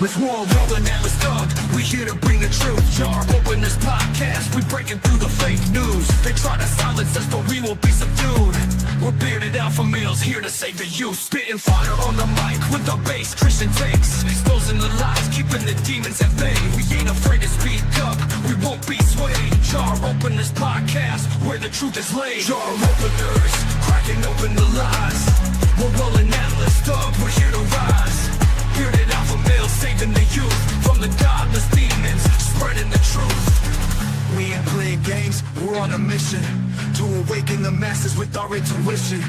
Let's roll, rolling and let's thug. We here to bring the truth. Jar open this podcast. We breaking through the fake news. They try to silence us, but we will be subdued. We're bearded alpha males here to save the youth. Spitting fire on the mic with the bass, Christian takes. Exposing the lies, keeping the demons at bay. We ain't afraid to speak up. We won't be swayed. Jar open this podcast where the truth is laid. Jar openers, cracking open the lies. We're rolling atlas thug. We're here to rise. Bearded alpha males saving the youth from the godless demons, spreading the truth. We ain't playing games, we're on a mission to awaken the masses with our intuition.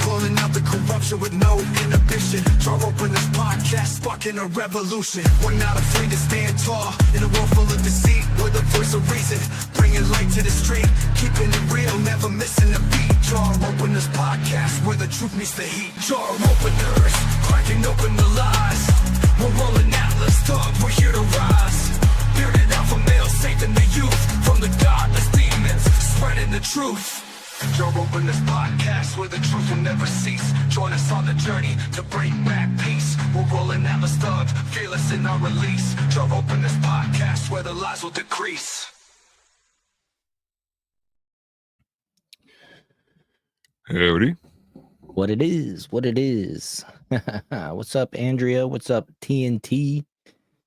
Pulling out the corruption with no inhibition. Draw open this podcast, sparking a revolution. We're not afraid to stand tall in a world full of deceit. We're the voice of reason, bringing light to the street. Keeping it real, never missing a beat. Jar open this podcast where the truth meets the heat. Jar openers, cracking open the lies. We're rolling atlas thug, we're here to rise. Bearded alpha males saving the youth from the godless demons, spreading the truth. Jar open this podcast where the truth will never cease. Join us on the journey to bring back peace. We're rolling atlas thug, fearless in our release. Jar open this podcast where the lies will decrease. Howdy. What it is. What's up, Andrea? What's up, TNT?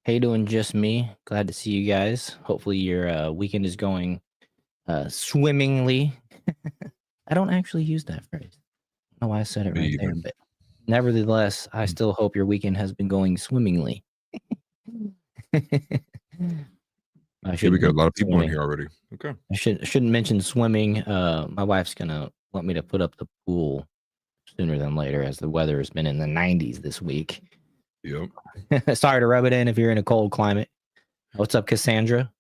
How you doing, just me? Glad to see you guys. Hopefully your weekend is going swimmingly. I don't actually use that phrase. I don't know why I said it right there, but nevertheless, I still hope your weekend has been going swimmingly. We got a lot of people in here already. Okay. I shouldn't mention swimming. My wife's gonna want me to put up the pool sooner than later, as the weather has been in the 90s this week. Yep. Sorry to rub it in if you're in a cold climate. What's up, Cassandra?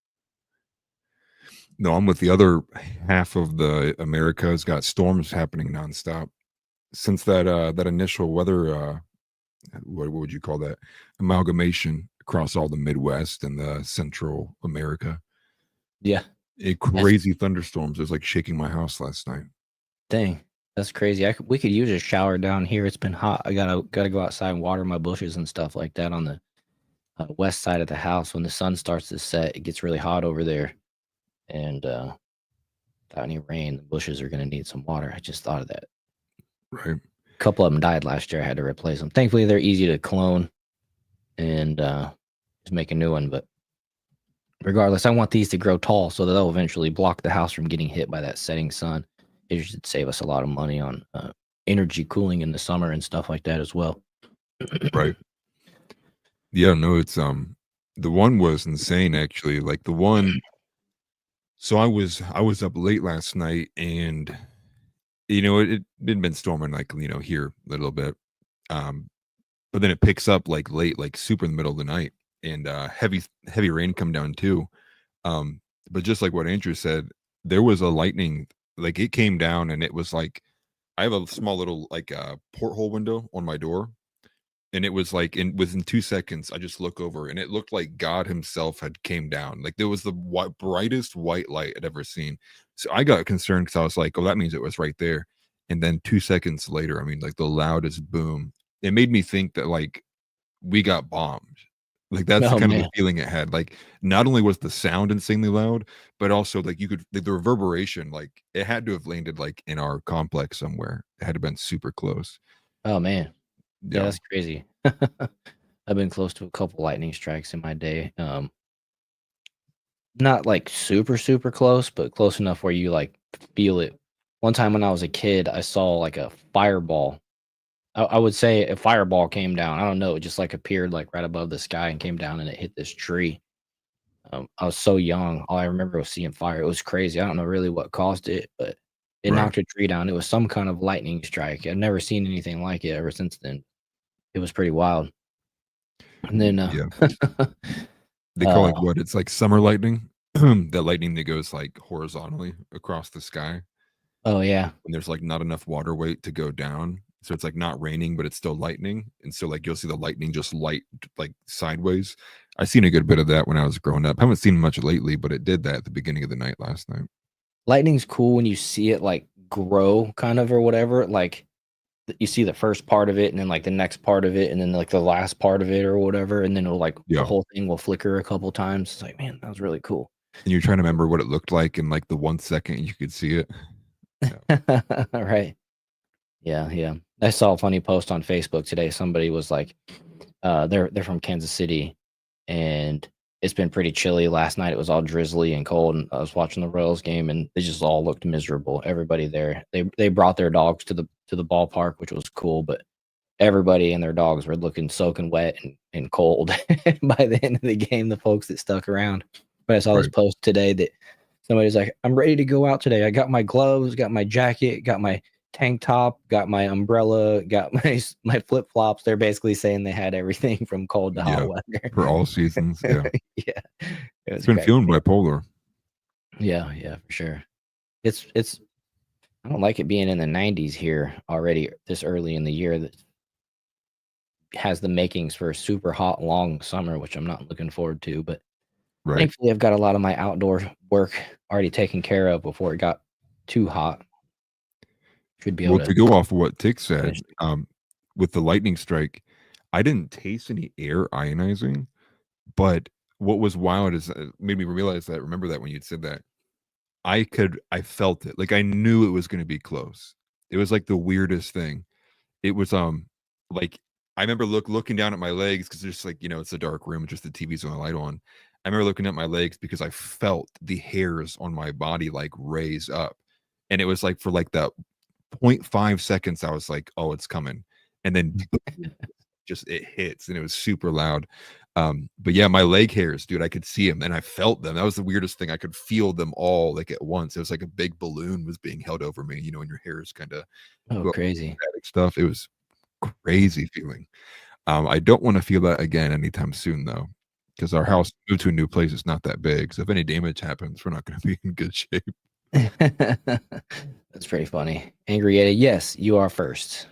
No, I'm with the other half of the America's got storms happening nonstop. Since that initial weather, what would you call that? Amalgamation across all the Midwest and the Central America. Yeah. Crazy thunderstorms. It was like shaking my house last night. Dang, that's crazy. We could use a shower down here. It's been hot. I gotta go outside and water my bushes and stuff like that on the west side of the house. When the sun starts to set, it gets really hot over there. And without any rain, the bushes are going to need some water. I just thought of that. Right. A couple of them died last year. I had to replace them. Thankfully, they're easy to clone and just make a new one. But regardless, I want these to grow tall so that they'll eventually block the house from getting hit by that setting sun. It should save us a lot of money on energy cooling in the summer and stuff like that as well. Right. Yeah, no, it's the one was insane actually. Like the one. So I was up late last night, and it had been storming here a little bit, but then it picks up like late, like super in the middle of the night, and heavy rain come down too. But just like what Andrew said, there was a lightning, like it came down, and it was like I have a small little like porthole window on my door. And it was like within 2 seconds, I just look over and it looked like God himself had came down. Like there was the brightest white light I'd ever seen. So I got concerned because I was like, oh, that means it was right there. And then 2 seconds later, I mean, like the loudest boom. It made me think that like we got bombed. Like that's the kind of the feeling it had. Like not only was the sound insanely loud, but also like the reverberation, like it had to have landed like in our complex somewhere. It had to have been super close. Oh man. Yeah, that's crazy. I've been close to a couple lightning strikes in my day. Not like super, super close, but close enough where you like feel it. One time when I was a kid, I saw like a fireball. I would say a fireball came down. I don't know. It just like appeared like right above the sky and came down and it hit this tree. I was so young. All I remember was seeing fire. It was crazy. I don't know really what caused it, but it knocked a tree down. It was some kind of lightning strike. I've never seen anything like it ever since then. It was pretty wild. And then they call it what? It's like summer lightning. That lightning that goes like horizontally across the sky. Oh yeah. And there's like not enough water weight to go down. So it's like not raining, but it's still lightning. And so like you'll see the lightning just light like sideways. I seen a good bit of that when I was growing up. I haven't seen much lately, but it did that at the beginning of the night last night. Lightning's cool when you see it like grow kind of or whatever. Like you see the first part of it, and then like the next part of it, and then like the last part of it or whatever, and then it'll like the Yeah. whole thing will flicker a couple times. It's like, man, that was really cool. And you're trying to remember what it looked like in like the 1 second you could see it. Right. Yeah. I saw a funny post on Facebook today. Somebody was like, they're from Kansas City, and it's been pretty chilly. Last night it was all drizzly and cold, and I was watching the Royals game, and they just all looked miserable. Everybody there, they brought their dogs to the ballpark, which was cool, but everybody and their dogs were looking soaking wet and cold by the end of the game, the folks that stuck around. But I saw this Right. post today that somebody's like, I'm ready to go out today. I got my gloves, got my jacket, got my tank top, got my umbrella, got my flip-flops. They're basically saying they had everything from cold to hot Yeah. weather. For all seasons. Yeah. Yeah. It was It's been great. feeling bipolar. Yeah, for sure. It's I don't like it being in the 90s here already this early in the year. That has the makings for a super hot long summer, which I'm not looking forward to, but Right. thankfully I've got a lot of my outdoor work already taken care of before it got too hot. Should be able Well, to go off of what Tick said, finish. with the lightning strike, I didn't taste any air ionizing, but what was wild is made me realize that. Remember that when you'd said that, I felt it. Like I knew it was going to be close. It was like the weirdest thing. It was like I remember looking down at my legs because there's like, it's a dark room, just the TV's on the light on. I remember looking at my legs because I felt the hairs on my body like raise up. And it was like for like that 0.5 seconds, I was like, oh, it's coming. And then just it hits and it was super loud. But yeah, my leg hairs, dude, I could see them and I felt them. That was the weirdest thing. I could feel them all like at once. It was like a big balloon was being held over me, and your hairs kind of Oh, go up, crazy. static stuff. It was crazy feeling. I don't want to feel that again anytime soon though, because our house moved to a new place. It's not that big. So if any damage happens, we're not going to be in good shape. That's pretty funny. Angry Eddie, yes, you are first.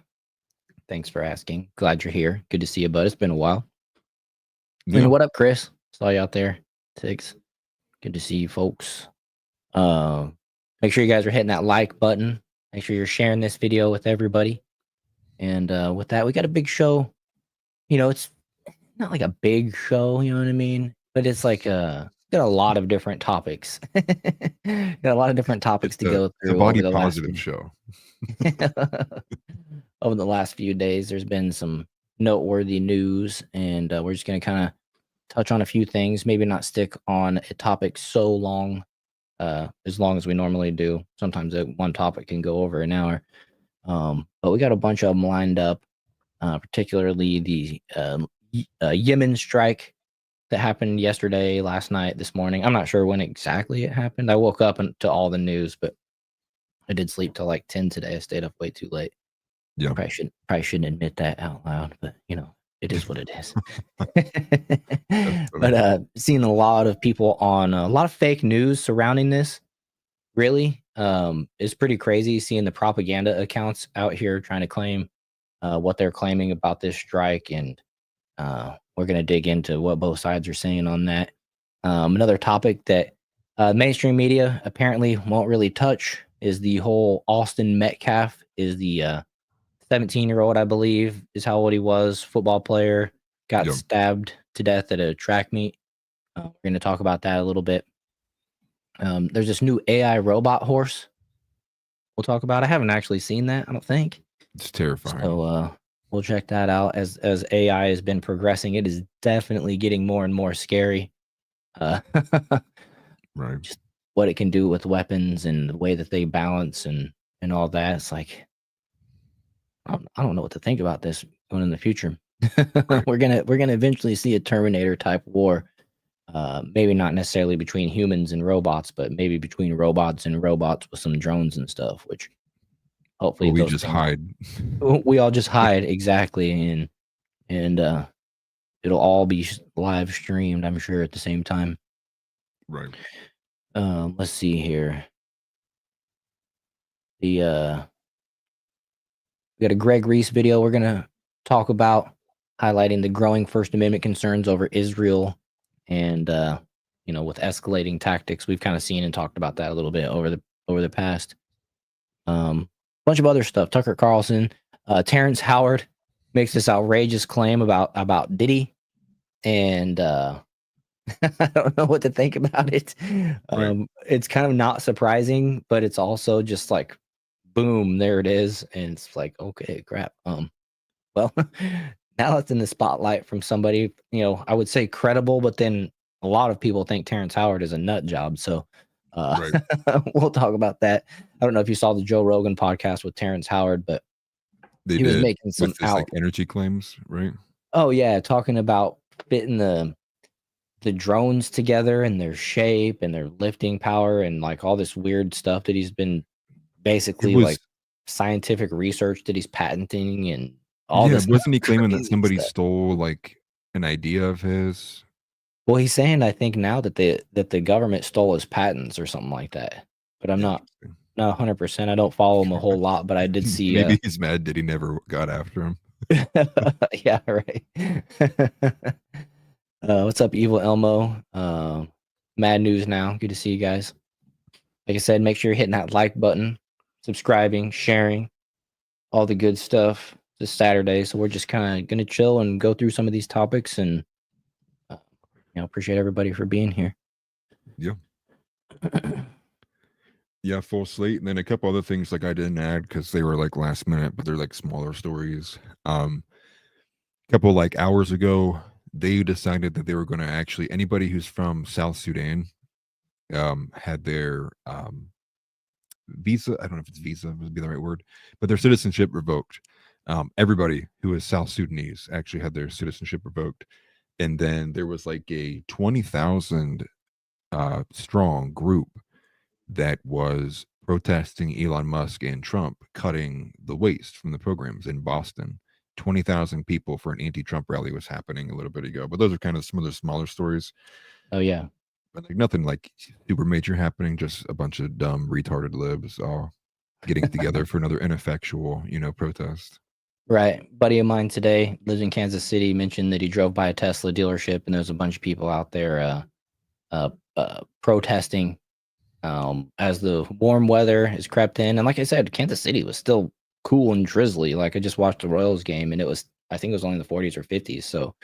Thanks for asking. Glad you're here. Good to see you, bud. It's been a while. Yeah. And what up, Chris? Saw you out there. Six. Good to see you, folks. Make sure you guys are hitting that like button. Make sure you're sharing this video with everybody. And with that, we got a big show. It's not like a big show, you know what I mean? But it's like got a lot of different topics. Got a lot of different topics to go It's through. a body over the positive show. over the last few days, there's been some noteworthy news, and we're just going to kind of touch on a few things. Maybe not stick on a topic so long, as long as we normally do. Sometimes one topic can go over an hour. But we got a bunch of them lined up, particularly the Yemen strike that happened yesterday, last night, this morning. I'm not sure when exactly it happened. I woke up to all the news, but I did sleep till like 10 today. I stayed up way too late. Yeah. Probably shouldn't admit that out loud, but it is what it is. But seeing a lot of people on a lot of fake news surrounding this, really, is pretty crazy. Seeing the propaganda accounts out here trying to claim what they're claiming about this strike, and we're going to dig into what both sides are saying on that. Another topic that mainstream media apparently won't really touch is the whole Austin Metcalf is the 17-year-old, I believe, is how old he was, football player, got stabbed to death at a track meet. We're going to talk about that a little bit. There's this new AI robot horse we'll talk about. I haven't actually seen that, I don't think. It's terrifying. So we'll check that out. As AI has been progressing, it is definitely getting more and more scary. Right. Just what it can do with weapons and the way that they balance and all that. It's like, I don't know what to think about this going in the future. Right. We're gonna eventually see a Terminator type war. Maybe not necessarily between humans and robots, but maybe between robots and robots with some drones and stuff, which hopefully we those just things, hide. we all just hide, exactly, and it'll all be live streamed, I'm sure, at the same time. Right. Let's see here. We got a Greg Reese video we're gonna talk about, highlighting the growing First Amendment concerns over Israel, and with escalating tactics. We've kind of seen and talked about that a little bit over the past. Bunch of other stuff. Tucker Carlson Terrence Howard makes this outrageous claim about Diddy, and I don't know what to think about it. Right. It's kind of not surprising, but it's also just like, boom, there it is, and it's like, okay, crap. Well, now it's in the spotlight from somebody, I would say credible, but then a lot of people think Terrence Howard is a nut job. So Right. we'll talk about that. I don't know if you saw the Joe Rogan podcast with Terrence Howard, but They he was did making some with this like energy claims, right? oh yeah, talking about fitting the drones together and their shape and their lifting power and like all this weird stuff that he's been It basically was like scientific research that he's patenting and all Yeah, this wasn't he claiming that crazy somebody stuff. stole like an idea of his? Well, he's saying I think now that the government stole his patents or something like that. But I'm Interesting. not 100%. I don't follow him a whole lot, but I did see Maybe he's mad that he never got after him. yeah, right. What's up, Evil Elmo? Mad News Now. Good to see you guys. Like I said, make sure you're hitting that like button, subscribing, sharing, all the good stuff this Saturday. So we're just kind of gonna chill and go through some of these topics, and appreciate everybody for being here. Yeah. Yeah, full slate. And then a couple other things like I didn't add because they were like last minute, but they're like smaller stories. A couple like hours ago, they decided that they were going to actually anybody who's from South Sudan had their visa. I don't know if it's visa would be the right word, but their citizenship revoked. Everybody who is South Sudanese actually had their citizenship revoked. And then there was like a 20,000 strong group that was protesting Elon Musk and Trump cutting the waste from the programs in Boston. 20,000 people for an anti-Trump rally was happening a little bit ago. But those are kind of some of the smaller stories. Oh yeah. But like nothing like super major happening, just a bunch of dumb retarded libs all getting together for another ineffectual, protest. Right. Buddy of mine today lives in Kansas City, mentioned that he drove by a Tesla dealership and there's a bunch of people out there protesting as the warm weather has crept in. And like I said, Kansas City was still cool and drizzly. Like I just watched the Royals game and I think it was only in the 40s or 50s. So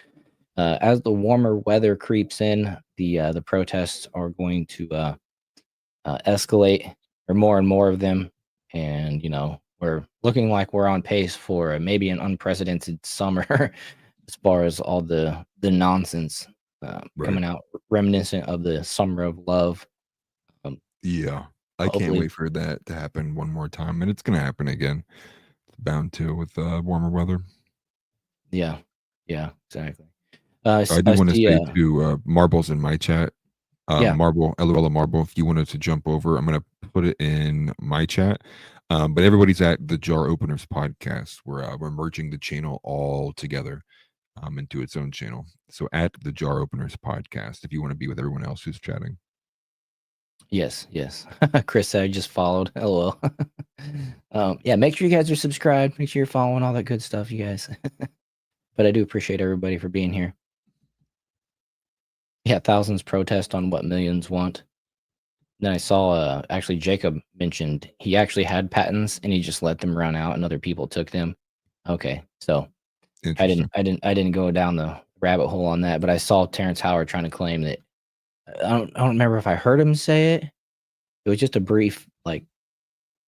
as the warmer weather creeps in, the protests are going to escalate, or more and more of them. And we're looking like we're on pace for maybe an unprecedented summer as far as all the nonsense coming out, reminiscent of the summer of love. Yeah, I can't wait for that to happen one more time, and it's gonna happen again. It's bound to with warmer weather. Yeah, exactly. I do want to see, say too, Marble's in my chat. yeah, Marble, LOL Marble. If you wanted to jump over, I'm gonna put it in my chat. But everybody's at the Jar Openers podcast. We're merging the channel all together into its own channel. So at the Jar Openers podcast, if you want to be with everyone else who's chatting. yes. Chris said I just followed. LOL. Yeah, make sure you guys are subscribed. Make sure you're following all that good stuff, you guys. But I do appreciate everybody for being here. Yeah, thousands protest on what millions want. Then I saw actually Jacob mentioned he actually had patents and he just let them run out and other people took them. Okay, so I didn't go down the rabbit hole on that, but I saw Terrence Howard trying to claim that I don't remember if I heard him say it. It was just a brief like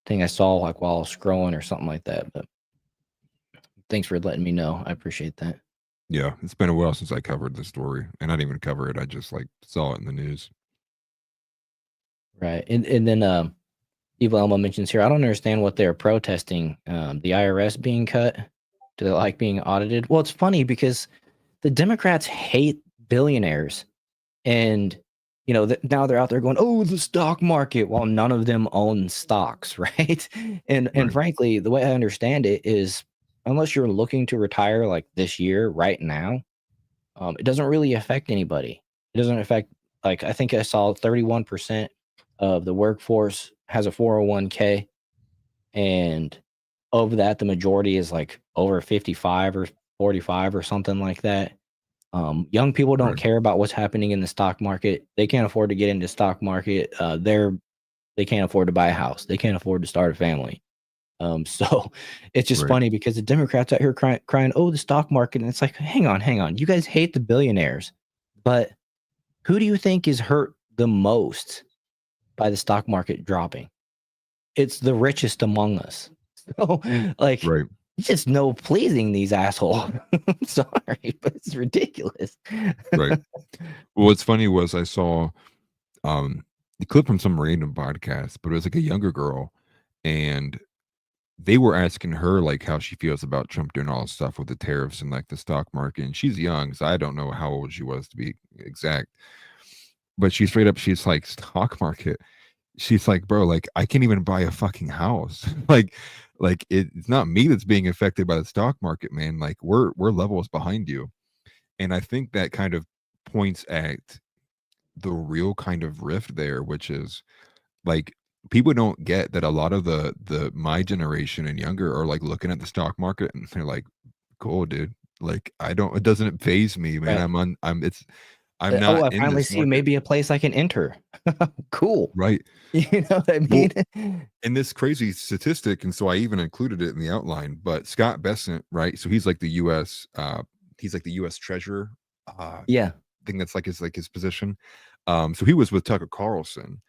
thing I saw like while I was scrolling or something like that. But thanks for letting me know. I appreciate that. Yeah, it's been a while since I covered the story, and I didn't even cover it. I just like saw it in the news. Right, and then Evil Elmo mentions here. I don't understand what they're protesting. The IRS being cut. Do they like being audited? Well, it's funny because the Democrats hate billionaires, and now they're out there going, "Oh, the stock market," while none of them own stocks, right? And Right. frankly, the way I understand it is, unless you're looking to retire like this year, right now, it doesn't really affect anybody. It doesn't affect, like, I think I saw 31% of the workforce has a 401k, and of that, the majority is like over 55 or 45 or something like that. Young people don't Right. care about what's happening in the stock market. They can't afford to get into stock market. They can't afford to buy a house. They can't afford to start a family. So it's just Right. funny because the Democrats out here crying, oh, the stock market. And it's like, hang on. You guys hate the billionaires, but who do you think is hurt the most by the stock market dropping? It's the richest among us. So, like, Right. it's just no pleasing these assholes. I'm sorry, but it's ridiculous. Right. Well, what's funny was I saw the clip from some random podcast, but it was like a younger girl, and they were asking her like how she feels about Trump doing all this stuff with the tariffs and like the stock market. And she's young, so I don't know how old she was to be exact. But she straight up, she's like, stock market. She's like, bro, like I can't even buy a fucking house. like it's not me that's being affected by the stock market, man. Like we're levels behind you. And I think that kind of points at the real kind of rift there, which is like people don't get that a lot of the my generation and younger are like looking at the stock market and they're like, cool, dude. Like I don't, it doesn't phase me, man. Right. I'm Oh, not I in finally this see market. maybe a place I can enter. Cool. Right. You know what I Well, mean? and this crazy statistic, and so I even included it in the outline, but Scott Bessent, right? So he's like the US treasurer. I Yeah. think that's like his position. So he was with Tucker Carlson.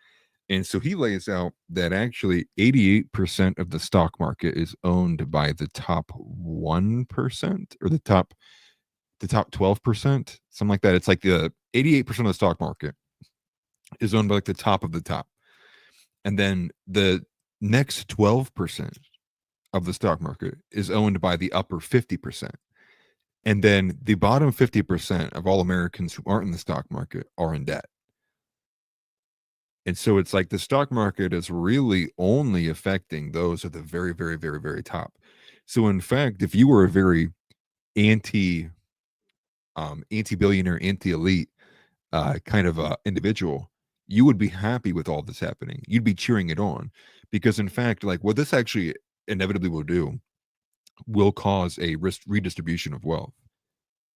And so he lays out that actually 88% of the stock market is owned by the top 1% or the top 12%, something like that. It's like the 88% of the stock market is owned by like the top of the top. And then the next 12% of the stock market is owned by the upper 50%. And then the bottom 50% of all Americans who aren't in the stock market are in debt. And so it's like the stock market is really only affecting those at the very, very, very, very top. So in fact, if you were a very anti billionaire, anti elite kind of individual, you would be happy with all this happening. You'd be cheering it on because in fact, like what this actually inevitably will do will cause a redistribution of wealth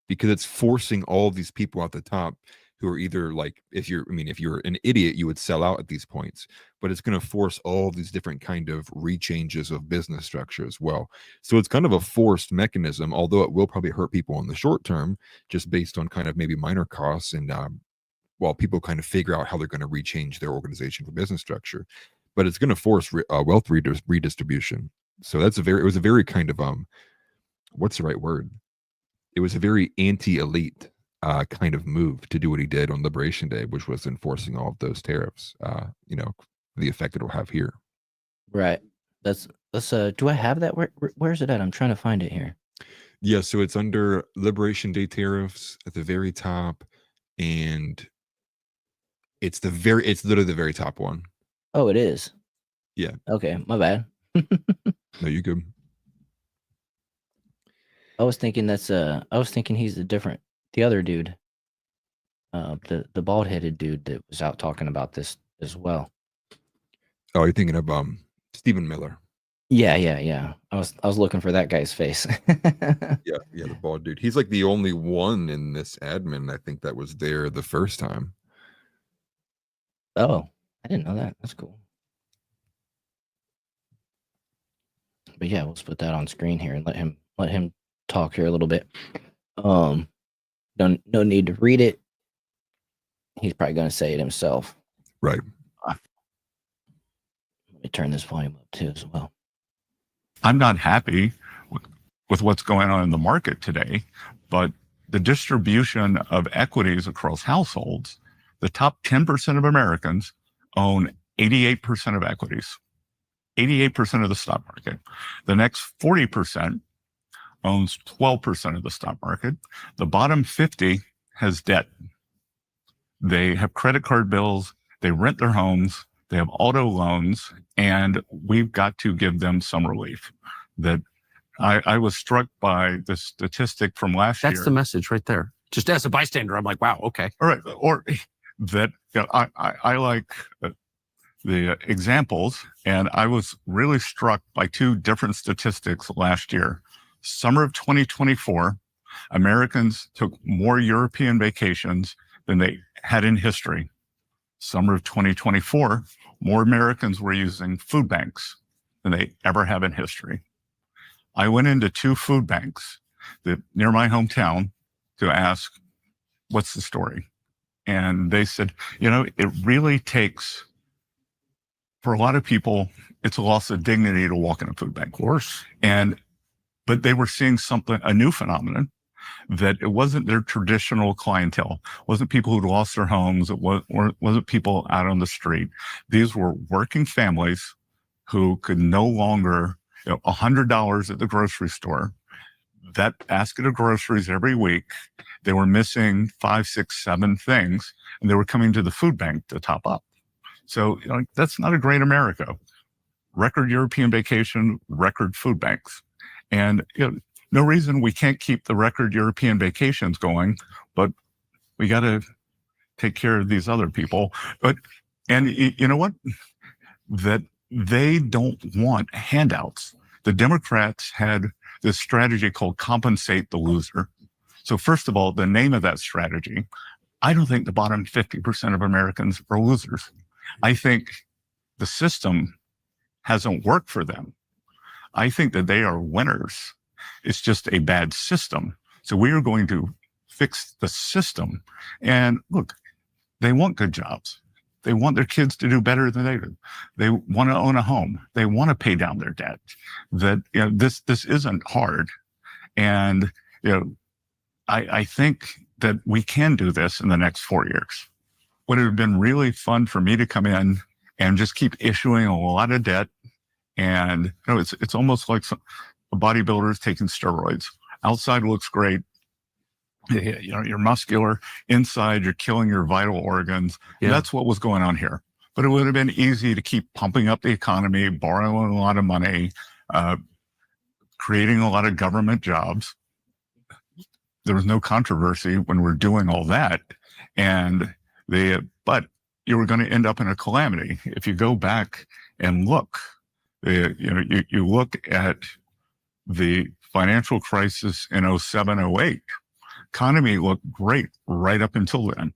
because it's forcing all these people at the top who are either like if you're an idiot you would sell out at these points, but it's going to force all these different kind of rechanges of business structure as well. So it's kind of a forced mechanism, although it will probably hurt people in the short term just based on kind of maybe minor costs and while people kind of figure out how they're going to rechange their organization for business structure, but it's going to force wealth redistribution. So it was a very kind of what's the right word, it was a very anti-elite kind of move to do what he did on Liberation Day, which was enforcing all of those tariffs, the effect it will have here. Right. Let's do I have that? Where is it at? I'm trying to find it here. Yeah, so it's under Liberation Day Tariffs at the very top, and it's literally the very top one. Oh, it is. Yeah. Okay, my bad. No, you good. I was thinking he's the other dude. The bald-headed dude that was out talking about this as well. Oh, you're thinking of Stephen Miller. Yeah. I was looking for that guy's face. Yeah, the bald dude. He's like the only one in this admin, I think, that was there the first time. Oh, I didn't know that. That's cool. But yeah, let's put that on screen here and let him talk here a little bit. No need to read it. He's probably going to say it himself. Right. Let me turn this volume up too as well. I'm not happy with what's going on in the market today, but the distribution of equities across households, the top 10% of Americans own 88% of equities, 88% of the stock market. The next 40% owns 12% of the stock market. The bottom 50 has debt. They have credit card bills, they rent their homes, they have auto loans, and we've got to give them some relief. That I was struck by the statistic from last year. That's the message right there. Just as a bystander, I'm like, wow, okay. All right. Or that I like the examples, and I was really struck by two different statistics last year. Summer of 2024, Americans took more European vacations than they had in history. Summer of 2024, more Americans were using food banks than they ever have in history. I went into 2 food banks near my hometown to ask, what's the story? And they said, it really takes, for a lot of people, it's a loss of dignity to walk in a food bank. Of course. But they were seeing a new phenomenon, that it wasn't their traditional clientele. It wasn't people who'd lost their homes. It wasn't people out on the street. These were working families who could no longer, $100 at the grocery store, that basket of groceries every week, they were missing 5, 6, 7 things, and they were coming to the food bank to top up. So that's not a great America. Record European vacation, record food banks. And no reason we can't keep the record European vacations going, but we got to take care of these other people. And you know what? That they don't want handouts. The Democrats had this strategy called compensate the loser. So first of all, the name of that strategy, I don't think the bottom 50% of Americans are losers. I think the system hasn't worked for them. I think that they are winners. It's just a bad system. So we are going to fix the system. And look, they want good jobs. They want their kids to do better than they do. They want to own a home. They want to pay down their debt. That this isn't hard. And I think that we can do this in the next 4 years. Would it have been really fun for me to come in and just keep issuing a lot of debt? And it's almost like a bodybuilder is taking steroids. Outside looks great. You're muscular. Inside, you're killing your vital organs. Yeah. That's what was going on here. But it would have been easy to keep pumping up the economy, borrowing a lot of money, creating a lot of government jobs. There was no controversy when we're doing all that. But you were going to end up in a calamity. If you go back and look, you look at the financial crisis in 07, 08, economy looked great right up until then.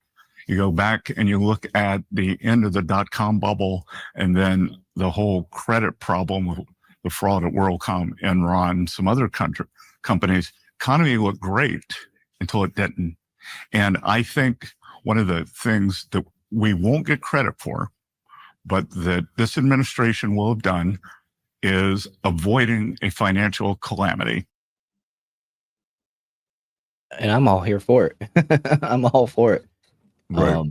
You go back and you look at the end of the dot-com bubble, and then the whole credit problem with the fraud at WorldCom, Enron, some other companies, economy looked great until it didn't. And I think one of the things that we won't get credit for, but that this administration will have done, is avoiding a financial calamity. And I'm all here for it. I'm all for it. Right.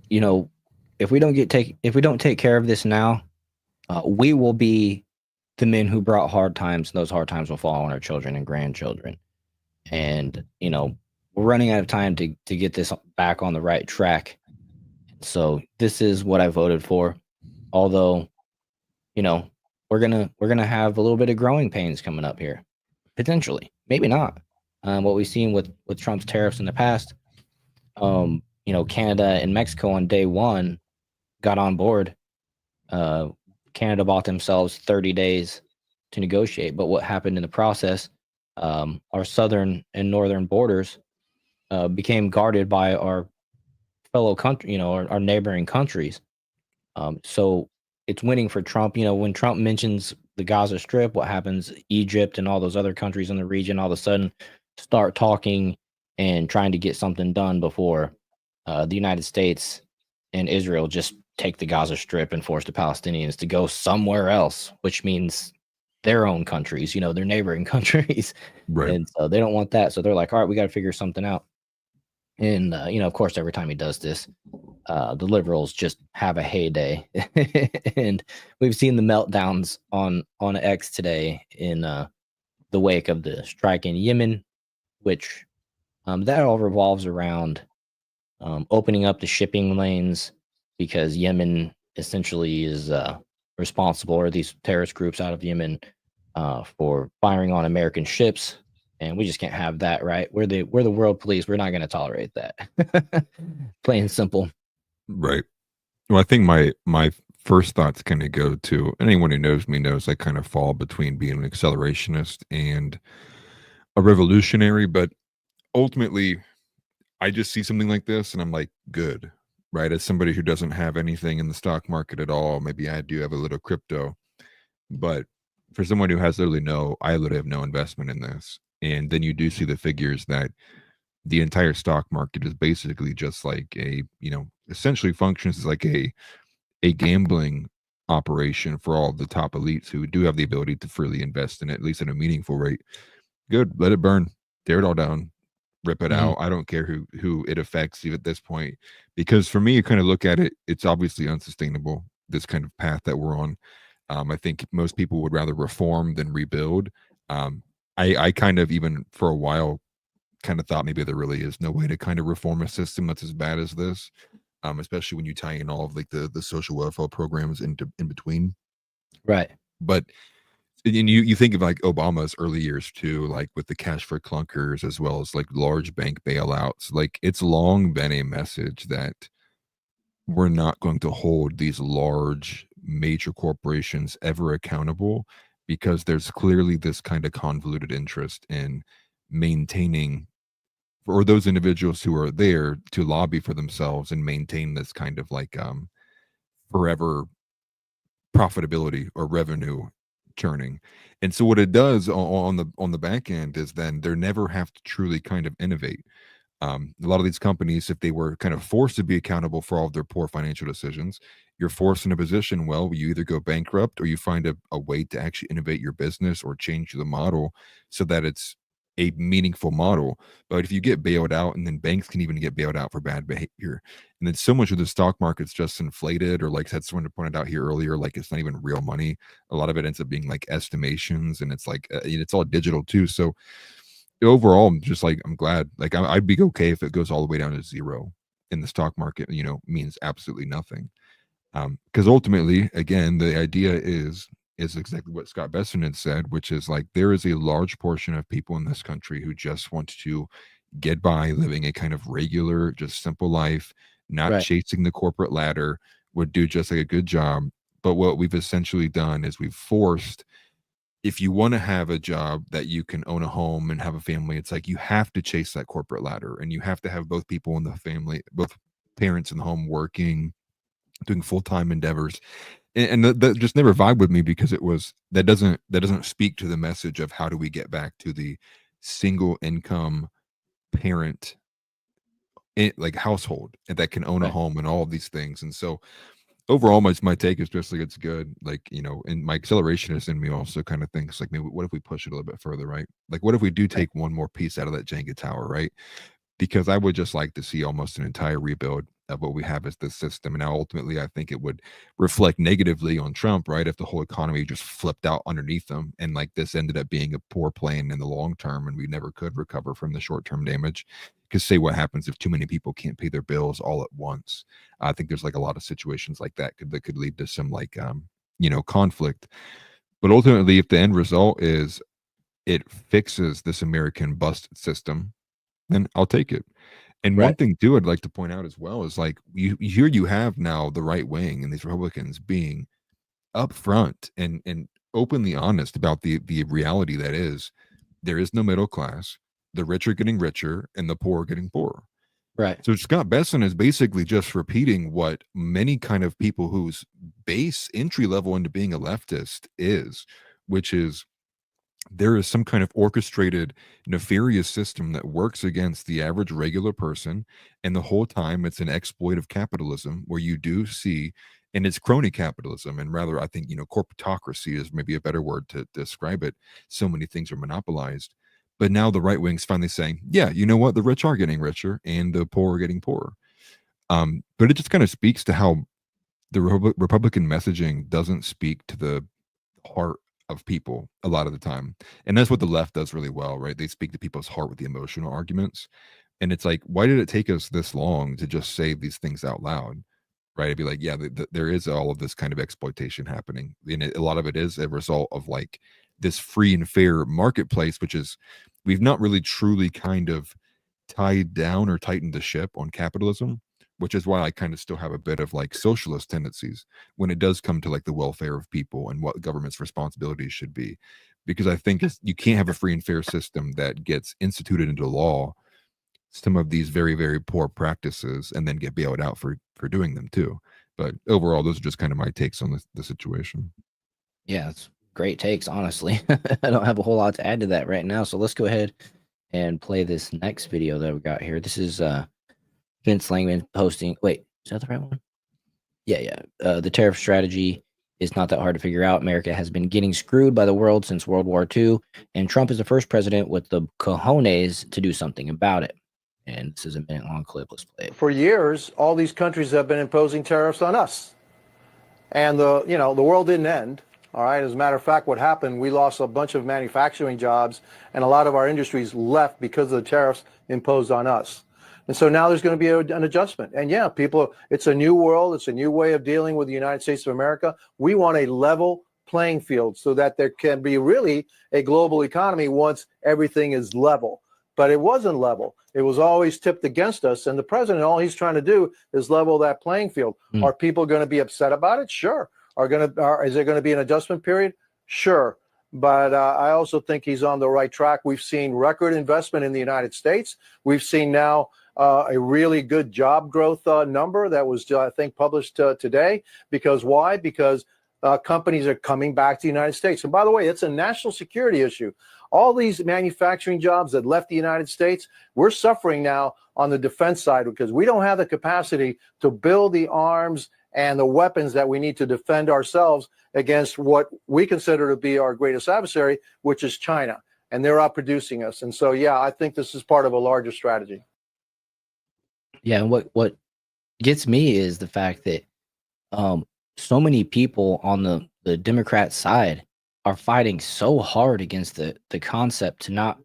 If we don't take care of this now, we will be the men who brought hard times, and those hard times will fall on our children and grandchildren. And we're running out of time to get this back on the right track. So this is what I voted for. Although, we're gonna have a little bit of growing pains coming up here, potentially, maybe not. What we've seen with Trump's tariffs in the past, Canada and Mexico on day one got on board. Canada bought themselves 30 days to negotiate, but what happened in the process? Our southern and northern borders became guarded by our fellow country, our neighboring countries. So it's winning for Trump. When Trump mentions the Gaza Strip, what happens? Egypt and all those other countries in the region all of a sudden start talking and trying to get something done before the United States and Israel just take the Gaza Strip and force the Palestinians to go somewhere else, which means their own countries, their neighboring countries. Right. And so they don't want that. So they're like, all right, we got to figure something out. And, of course, every time he does this, the liberals just have a heyday. And we've seen the meltdowns on X today in the wake of the strike in Yemen, which that all revolves around opening up the shipping lanes, because Yemen essentially is responsible, or these terrorist groups out of Yemen, for firing on American ships. And we just can't have that, right? We're the world police. We're not going to tolerate that. Plain and simple. Right. Well, I think my first thoughts kind of go to, anyone who knows me knows I kind of fall between being an accelerationist and a revolutionary, but ultimately I just see something like this and I'm like, good, right? As somebody who doesn't have anything in the stock market at all, maybe I do have a little crypto. But for someone who has I literally have no investment in this. And then you do see the figures that the entire stock market is basically just like essentially functions as like a gambling operation for all of the top elites who do have the ability to freely invest in it, at least at a meaningful rate. Good, let it burn, tear it all down, rip it out. I don't care who it affects even at this point, because for me, you kind of look at it, it's obviously unsustainable, this kind of path that we're on. I think most people would rather reform than rebuild. I kind of, even for a while, kind of thought maybe there really is no way to kind of reform a system that's as bad as this, especially when you tie in all of like the social welfare programs in between. Right. But and you think of like Obama's early years too, like with the cash for clunkers as well as like large bank bailouts. Like it's long been a message that we're not going to hold these large major corporations ever accountable, because there's clearly this kind of convoluted interest in maintaining, or those individuals who are there to lobby for themselves and maintain this kind of like forever profitability or revenue churning. And so what it does on the back end is then they never have to truly kind of innovate. A lot of these companies, if they were kind of forced to be accountable for all of their poor financial decisions, you're forced in a position, well, you either go bankrupt or you find a way to actually innovate your business or change the model so that it's a meaningful model. But if you get bailed out, and then banks can even get bailed out for bad behavior, and then so much of the stock market's just inflated, or like had someone pointed out here earlier, like it's not even real money. A lot of it ends up being like estimations, and it's like it's all digital too. So overall, I'm just like, I'm glad. Like I'd be okay if it goes all the way down to zero, and the stock market, means absolutely nothing. Because ultimately, again, the idea is exactly what Scott Besson had said, which is like there is a large portion of people in this country who just want to get by living a kind of regular, just simple life, not Right. chasing the corporate ladder, would do just like a good job. But what we've essentially done is we've forced, if you want to have a job that you can own a home and have a family, it's like you have to chase that corporate ladder, and you have to have both people in the family, both parents in the home working, doing full-time endeavors. And that just never vibe with me, because that doesn't speak to the message of how do we get back to the single income parent like household and that can own a Right. home and all of these things. And so overall, my take is just like it's good, like, and my accelerationist in me also kind of thinks like, maybe what if we push it a little bit further, right? Like what if we do Right. take one more piece out of that Jenga tower, right? Because I would just like to see almost an entire rebuild of what we have as this system. And now ultimately, I think it would reflect negatively on Trump, right? If the whole economy just flipped out underneath them, and like this ended up being a poor plan in the long term, and we never could recover from the short term damage. Because say what happens if too many people can't pay their bills all at once. I think there's like a lot of situations like that could lead to some like conflict. But ultimately, if the end result is it fixes this American bust system, then I'll take it. And one Right. thing too I'd like to point out as well is like you have now the right wing and these Republicans being upfront and openly honest about the reality that is there is no middle class. The rich are getting richer and the poor are getting poorer. Right. So Scott Besson is basically just repeating what many kind of people whose base entry level into being a leftist is, which is there is some kind of orchestrated nefarious system that works against the average regular person, and the whole time it's an exploit of capitalism where you do see, and it's crony capitalism, and rather I think corporatocracy is maybe a better word to describe it. So many things are monopolized, but now the right wing's finally saying, yeah, you know what, the rich are getting richer and the poor are getting poorer. But it just kind of speaks to how the Republican messaging doesn't speak to the heart of people a lot of the time. And that's what the left does really well, right? They speak to people's heart with the emotional arguments. And it's like, why did it take us this long to just say these things out loud? Right? It'd be like, yeah, there is all of this kind of exploitation happening. And a lot of it is a result of like this free and fair marketplace, which is, we've not really truly kind of tied down or tightened the ship on capitalism, which is why I kind of still have a bit of like socialist tendencies when it does come to like the welfare of people and what government's responsibilities should be. Because I think you can't have a free and fair system that gets instituted into law some of these very, very poor practices and then get bailed out for doing them too. But overall, those are just kind of my takes on the situation. Yeah, it's great takes, honestly. I don't have a whole lot to add to that right now. So let's go ahead and play this next video that we got here. This is Vince Langman posting. Wait, is that the right one? Yeah. The tariff strategy is not that hard to figure out. America has been getting screwed by the world since World War II, and Trump is the first president with the cojones to do something about it. And this is a minute-long clip. Let's play it. For years, all these countries have been imposing tariffs on us. And the world didn't end. All right. As a matter of fact, what happened, we lost a bunch of manufacturing jobs, and a lot of our industries left because of the tariffs imposed on us. And so now there's going to be an adjustment. And yeah, people, it's a new world. It's a new way of dealing with the United States of America. We want a level playing field so that there can be really a global economy once everything is level. But it wasn't level. It was always tipped against us. And the president, all he's trying to do is level that playing field. Are people going to be upset about it? Sure. Is there going to be an adjustment period? Sure. But I also think he's on the right track. We've seen record investment in the United States. We've seen now a really good job growth number that was, I think, published today. Because why? Because companies are coming back to the United States. And by the way, it's a national security issue. All these manufacturing jobs that left the United States, we're suffering now on the defense side because we don't have the capacity to build the arms and the weapons that we need to defend ourselves against what we consider to be our greatest adversary, which is China. And they're outproducing us. And so, yeah, I think this is part of a larger strategy. Yeah, and what gets me is the fact that so many people on the Democrat side are fighting so hard against the concept to not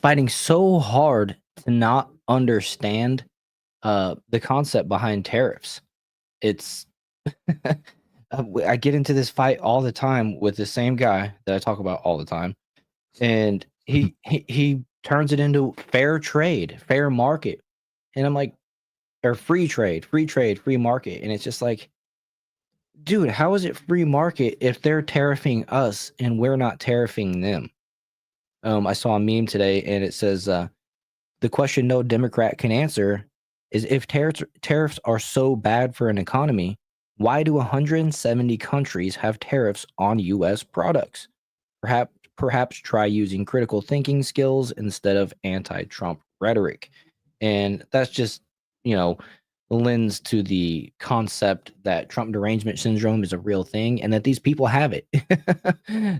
fighting so hard to not understand the concept behind tariffs. It's I get into this fight all the time with the same guy that I talk about all the time, and he turns it into fair trade, fair market, and I'm like, or free trade, free market, and it's just like, dude, how is it free market if they're tariffing us and we're not tariffing them? I saw a meme today, and it says the question no Democrat can answer is if tariffs are so bad for an economy, why do 170 countries have tariffs on U.S. products? Perhaps try using critical thinking skills instead of anti-Trump rhetoric. And that's just, lends to the concept that Trump derangement syndrome is a real thing and that these people have it.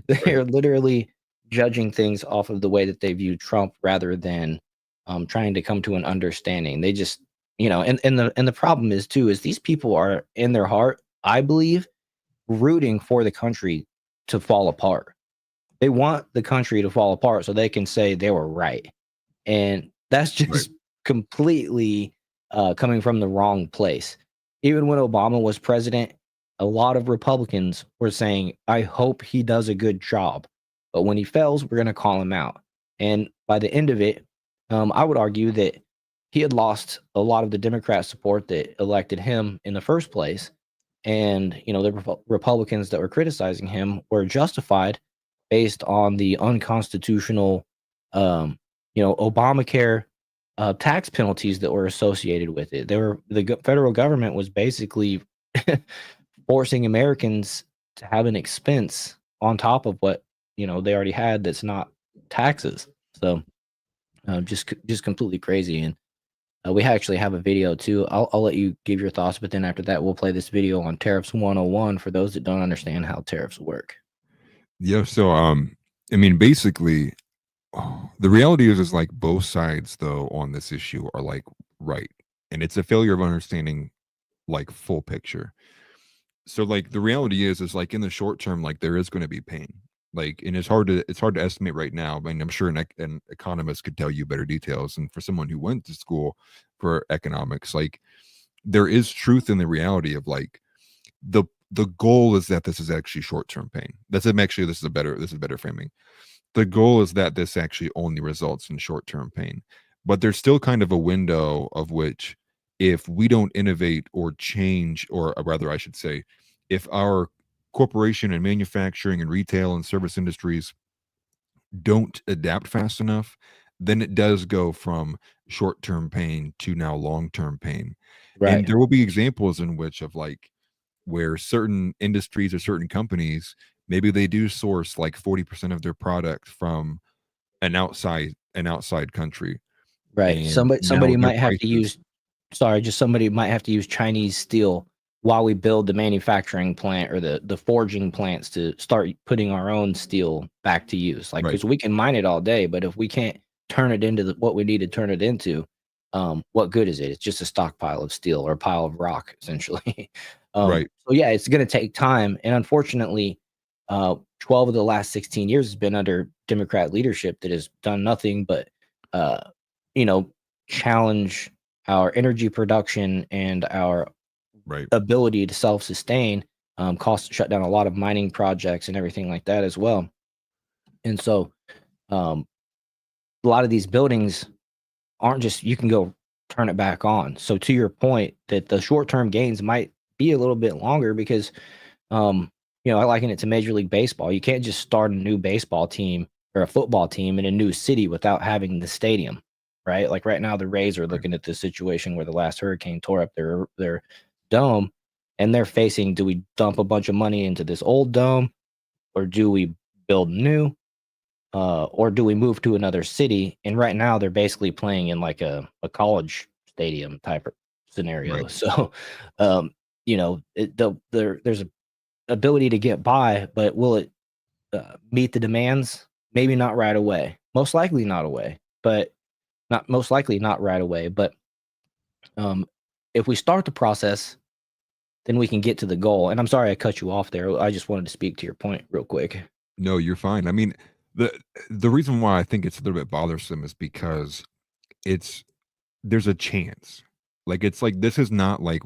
They are literally judging things off of the way that they view Trump rather than trying to come to an understanding. They just, and the problem is these people are in their heart, I believe, rooting for the country to fall apart. They want the country to fall apart so they can say they were right. And that's just completely coming from the wrong place. Even when Obama was president, a lot of Republicans were saying, I hope he does a good job. But when he fails, we're going to call him out. And by the end of it, I would argue that he had lost a lot of the Democrat support that elected him in the first place. And, the Republicans that were criticizing him were justified based on the unconstitutional, Obamacare tax penalties that were associated with it. The federal government was basically forcing Americans to have an expense on top of what they already had that's not taxes. So just completely crazy. And we actually have a video too. I'll let you give your thoughts, but then after that we'll play this video on Tariffs 101 for those that don't understand how tariffs work. Yeah, so basically the reality is like both sides though on this issue are like right, and it's a failure of understanding like full picture. So like the reality is like in the short term, like there is going to be pain, like, and it's hard to estimate right now. I mean, I'm sure an economist could tell you better details, and for someone who went to school for economics, like there is truth in the reality of like the goal is that this is actually short-term pain. This is better framing. The goal is that this actually only results in short-term pain, but there's still kind of a window of which if we don't innovate or change, or rather I should say, if our corporation and manufacturing and retail and service industries don't adapt fast enough, then it does go from short-term pain to now long-term pain. Right. And there will be examples in which of like where certain industries or certain companies maybe they do source like 40% of their product from an outside country, Right. and Somebody now somebody their might have to prices. use just somebody might have to use Chinese steel while we build the manufacturing plant or the forging plants to start putting our own steel back to use. Like, Right, because we can mine it all day, but if we can't turn it into what we need to turn it into, what good is it? It's just a stockpile of steel or a pile of rock, essentially. right, So yeah, it's going to take time, and unfortunately, 12 of the last 16 years has been under Democrat leadership that has done nothing but uh, you know, challenge our energy production and our right, ability to self-sustain, shut down a lot of mining projects and everything like that as well. And so, um, a lot of these buildings aren't just you can go turn it back on. So to your point, that the short-term gains might be a little bit longer because, um, I liken it to Major League Baseball. You can't just start a new baseball team or a football team in a new city without having the stadium, right? Like right now, the Rays are right. looking at this situation where the last hurricane tore up their dome, and they're facing: do we dump a bunch of money into this old dome, or do we build new, or do we move to another city? And right now, they're basically playing in like a college stadium type of scenario. Right. So, there's a ability to get by, but will it meet the demands? Maybe not right away. Most likely not away, but not most likely not right away. But um, if we start the process, then we can get to the goal. And I'm sorry I cut you off there. I just wanted to speak to your point real quick. No, you're fine. I mean, the the reason why I think it's a little bit bothersome is because it's there's a chance. Like, it's like this is not like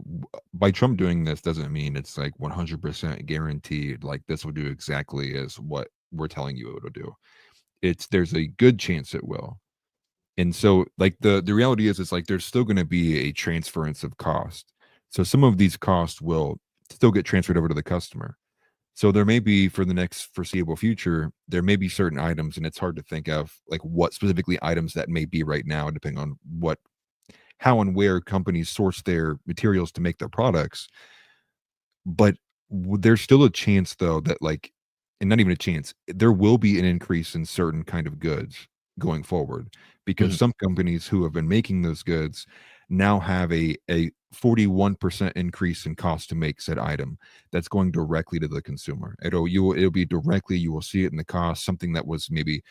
by Trump doing this doesn't mean it's like 100% guaranteed. Like, this will do exactly as what we're telling you it'll do. There's a good chance it will. And so, like, the reality is, it's like there's still going to be a transference of cost. So some of these costs will still get transferred over to the customer. So there may be, for the next foreseeable future, there may be certain items, and it's hard to think of like what specifically items that may be right now, depending on how and where companies source their materials to make their products. But there's still a chance, though, that like, and not even a chance, there will be an increase in certain kind of goods going forward, because Mhm. some companies who have been making those goods now have a 41% increase in cost to make said item that's going directly to the consumer. It'll be directly, you will see it in the cost, something that was maybe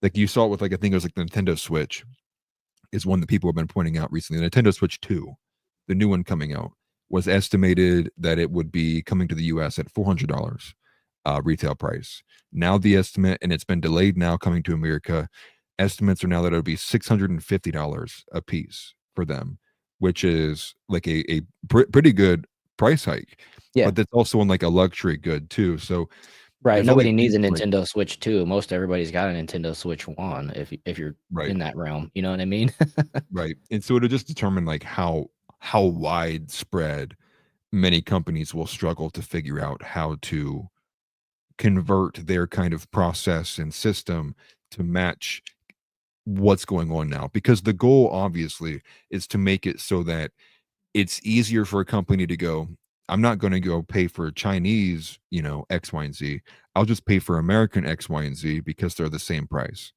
like you saw it with, like, I think it was like the Nintendo Switch is one that people have been pointing out recently. The Nintendo Switch 2, the new one coming out, was estimated that it would be coming to the US at $400 retail price. Now the estimate, and it's been delayed now coming to America, estimates are now that it'll be $650 a piece for them, which is like a pretty good price hike. Yeah. But that's also on like a luxury good too. So Right. there's all these Nobody needs things a like Nintendo Switch 2. Most everybody's got a Nintendo Switch 1 if you're right. in that realm. You know what I mean? Right. And so it'll just determine like how widespread many companies will struggle to figure out how to convert their kind of process and system to match what's going on now. Because the goal obviously is to make it so that it's easier for a company to go, I'm not going to go pay for Chinese, X, Y, and Z. I'll just pay for American X, Y, and Z because they're the same price.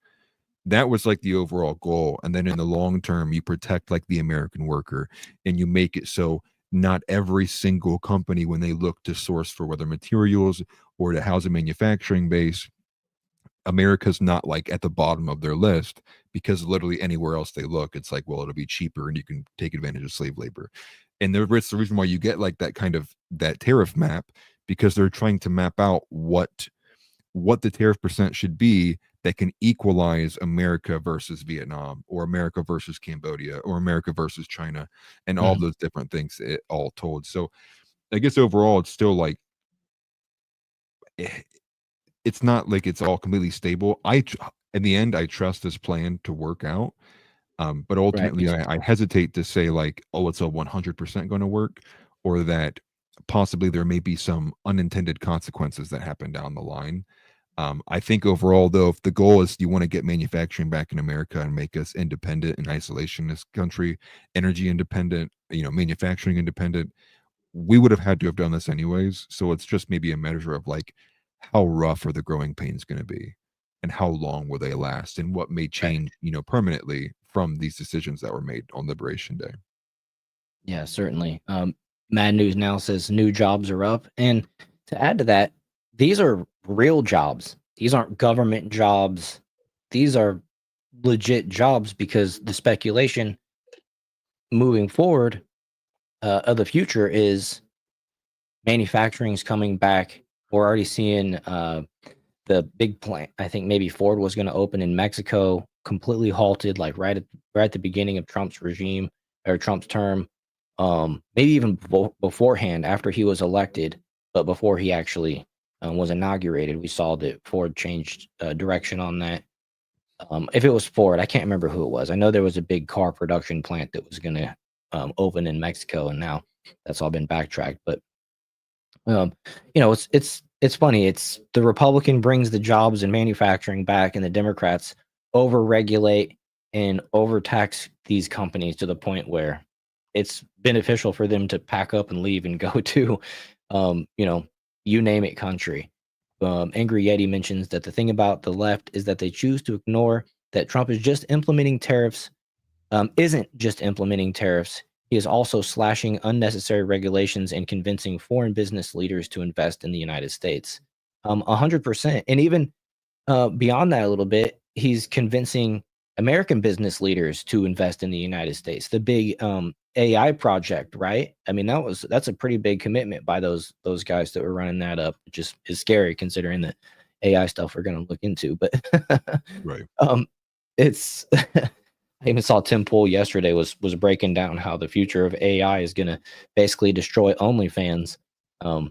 That was like the overall goal. And then in the long term, you protect like the American worker, and you make it so not every single company, when they look to source for whether materials or to house a manufacturing base, America's not like at the bottom of their list, because literally anywhere else they look, it's like, well, it'll be cheaper and you can take advantage of slave labor. And it's the reason why you get like that kind of that tariff map, because they're trying to map out what the tariff percent should be that can equalize America versus Vietnam, or America versus Cambodia, or America versus China, and all Mhm. those different things, all told. So I guess overall, it's still like eh, it's not like it's all completely stable. In the end, I trust this plan to work out. But Right. ultimately, I hesitate to say like, oh, it's a 100% going to work, or that possibly there may be some unintended consequences that happen down the line. I think overall, though, if the goal is you want to get manufacturing back in America and make us independent and isolationist country, energy independent, manufacturing independent, we would have had to have done this anyways. So it's just maybe a measure of like how rough are the growing pains going to be, and how long will they last, and what may change, permanently from these decisions that were made on Liberation Day. Yeah, certainly. Mad News Now says new jobs are up. And to add to that, these are real jobs. These aren't government jobs. These are legit jobs because the speculation moving forward of the future is manufacturing is coming back. We're already seeing the big plant. I think maybe Ford was going to open in Mexico, completely halted, like right at the beginning of Trump's regime or Trump's term. Maybe even beforehand, after he was elected, but before he actually was inaugurated, we saw that Ford changed direction on that. If it was Ford, I can't remember who it was. I know there was a big car production plant that was going to open in Mexico, and now that's all been backtracked. But it's funny. It's the Republican brings the jobs and manufacturing back, and the Democrats overregulate and overtax these companies to the point where it's beneficial for them to pack up and leave and go to, you name it country. Angry Yeti mentions that the thing about the left is that they choose to ignore that Trump is just implementing tariffs, isn't just implementing tariffs. He is also slashing unnecessary regulations and convincing foreign business leaders to invest in the United States. 100%. And even beyond that a little bit, he's convincing American business leaders to invest in the United States. The big AI project, right? I mean, that's a pretty big commitment by those guys that were running that up, which is scary considering the AI stuff we're going to look into. But Right. It's I even saw Tim Pool yesterday was breaking down how the future of AI is going to basically destroy OnlyFans. On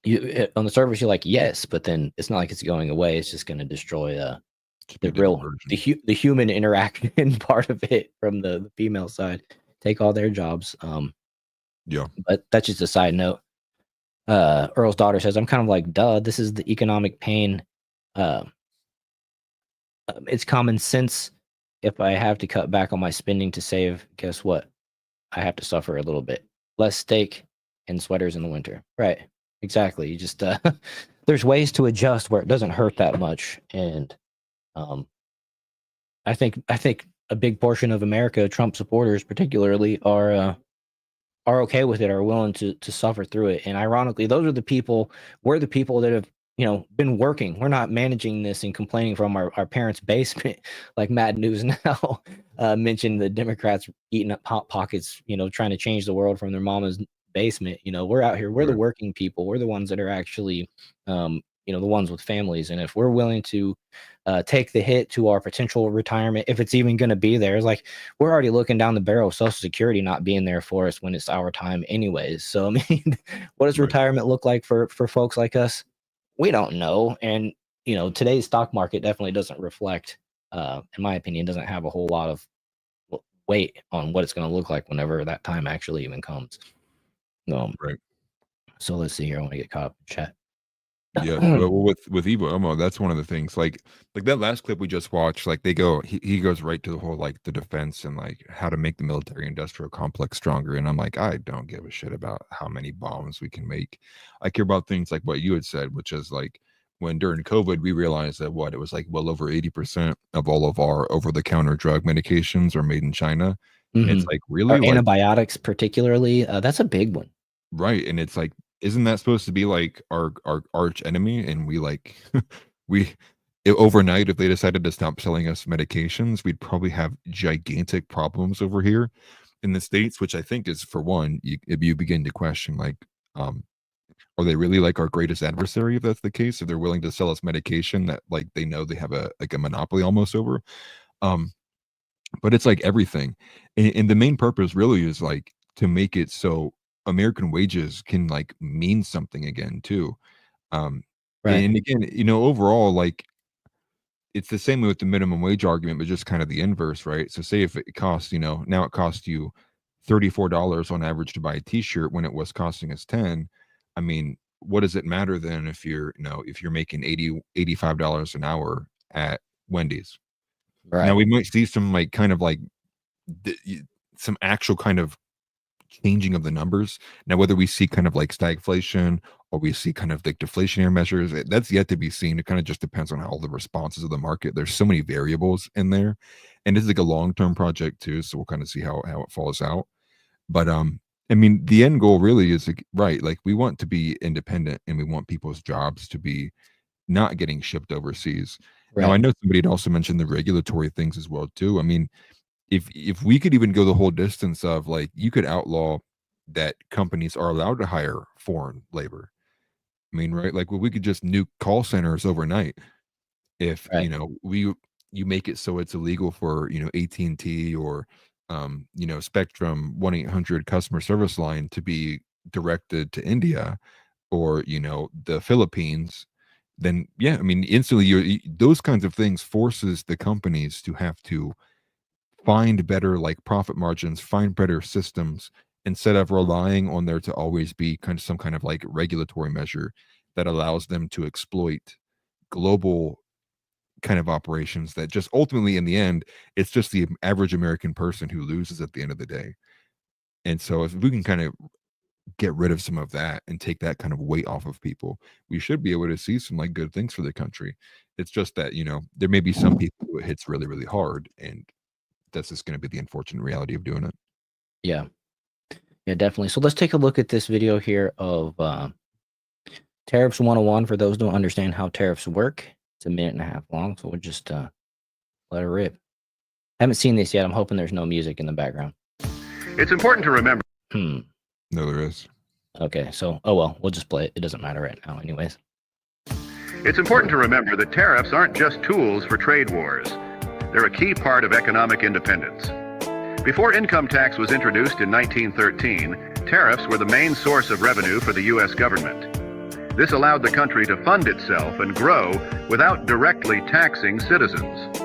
the surface, you're like, yes, but then it's not like it's going away. It's just going to destroy the human interaction part of it from the female side, take all their jobs. Yeah. But that's just a side note. Earl's daughter says, I'm kind of like, duh, this is the economic pain. It's common sense. If I have to cut back on my spending to save, guess what? I have to suffer a little bit. Less steak and sweaters in the winter. Right. Exactly. You just there's ways to adjust where it doesn't hurt that much. And I think a big portion of America, Trump supporters particularly, are okay with it, are willing to suffer through it. And ironically, we're the people that have been working. We're not managing this and complaining from our parents' basement, like Mad News Now mentioned the Democrats eating up hot pockets, trying to change the world from their mama's basement. We're out here. We're the working people. We're the ones that are actually, the ones with families. And if we're willing to take the hit to our potential retirement, if it's even going to be there, it's like we're already looking down the barrel of Social Security not being there for us when it's our time anyways. So, I mean, what does retirement look like for folks like us? We don't know. And, today's stock market definitely doesn't reflect, in my opinion, doesn't have a whole lot of weight on what it's going to look like whenever that time actually even comes. Right. So let's see here. I want to get caught up in chat. Yeah, well, with Evo Elmo, that's one of the things. Like that last clip we just watched. Like he goes right to the whole the defense and how to make the military industrial complex stronger. And I'm like, I don't give a shit about how many bombs we can make. I care about things like what you had said, which is when during COVID we realized that it was well over 80% of all of our over-the-counter drug medications are made in China. Mm-hmm. It's really antibiotics, particularly. That's a big one, right? And it's isn't that supposed to be our arch enemy? And we overnight, if they decided to stop selling us medications, we'd probably have gigantic problems over here in the States, which I think is, for one, if you begin to question are they really our greatest adversary if that's the case? If they're willing to sell us medication that they know they have a monopoly almost over. But it's everything. And the main purpose really is to make it so American wages can mean something again too. right? And again, overall, it's the same with the minimum wage argument, but just kind of the inverse, right? So say if it costs, now it costs you $34 on average to buy a t-shirt when it was costing us 10. I mean, what does it matter then if you're making $85 an hour at Wendy's? Right. Now we might see some some actual kind of changing of the numbers. Now, whether we see kind of stagflation or we see kind of like deflationary measures. That's yet to be seen. It kind of just depends on all the responses of the market. There's so many variables in there, and it's like a long-term project too. So we'll kind of see how it falls out. But I mean, the end goal really is like, right. Like we want to be independent, and we want people's jobs to be not getting shipped overseas. Now, I Right. know somebody had also mentioned the regulatory things as well too. I mean, if we could even go the whole distance of like you could outlaw that companies are allowed to hire foreign labor. I mean, right? Like, well, we could just nuke call centers overnight if Right. you make it so it's illegal for AT&T or Spectrum 1-800 customer service line to be directed to India or the Philippines. Then yeah, I mean, instantly those kinds of things forces the companies to have to find better like profit margins, find better systems instead of relying on there to always be kind of some kind of like regulatory measure that allows them to exploit global kind of operations that just ultimately in the end it's just the average American person who loses at the end of the day. And so if we can kind of get rid of some of that and take that kind of weight off of people, we should be able to see some like good things for the country. It's just that there may be some people who it hits really really hard, and that's just going to be the unfortunate reality of doing it. Yeah. Yeah, definitely. So let's take a look at this video here of Tariffs 101 for those who don't understand how tariffs work. It's a minute and a half long, so we'll just let it rip. Haven't seen this yet. I'm hoping there's no music in the background. It's important to remember. No, there is. Okay, so, oh well, we'll just play it. It doesn't matter right now anyways. It's important to remember that tariffs aren't just tools for trade wars. They're a key part of economic independence. Before income tax was introduced in 1913, tariffs were the main source of revenue for the U.S. government. This allowed the country to fund itself and grow without directly taxing citizens.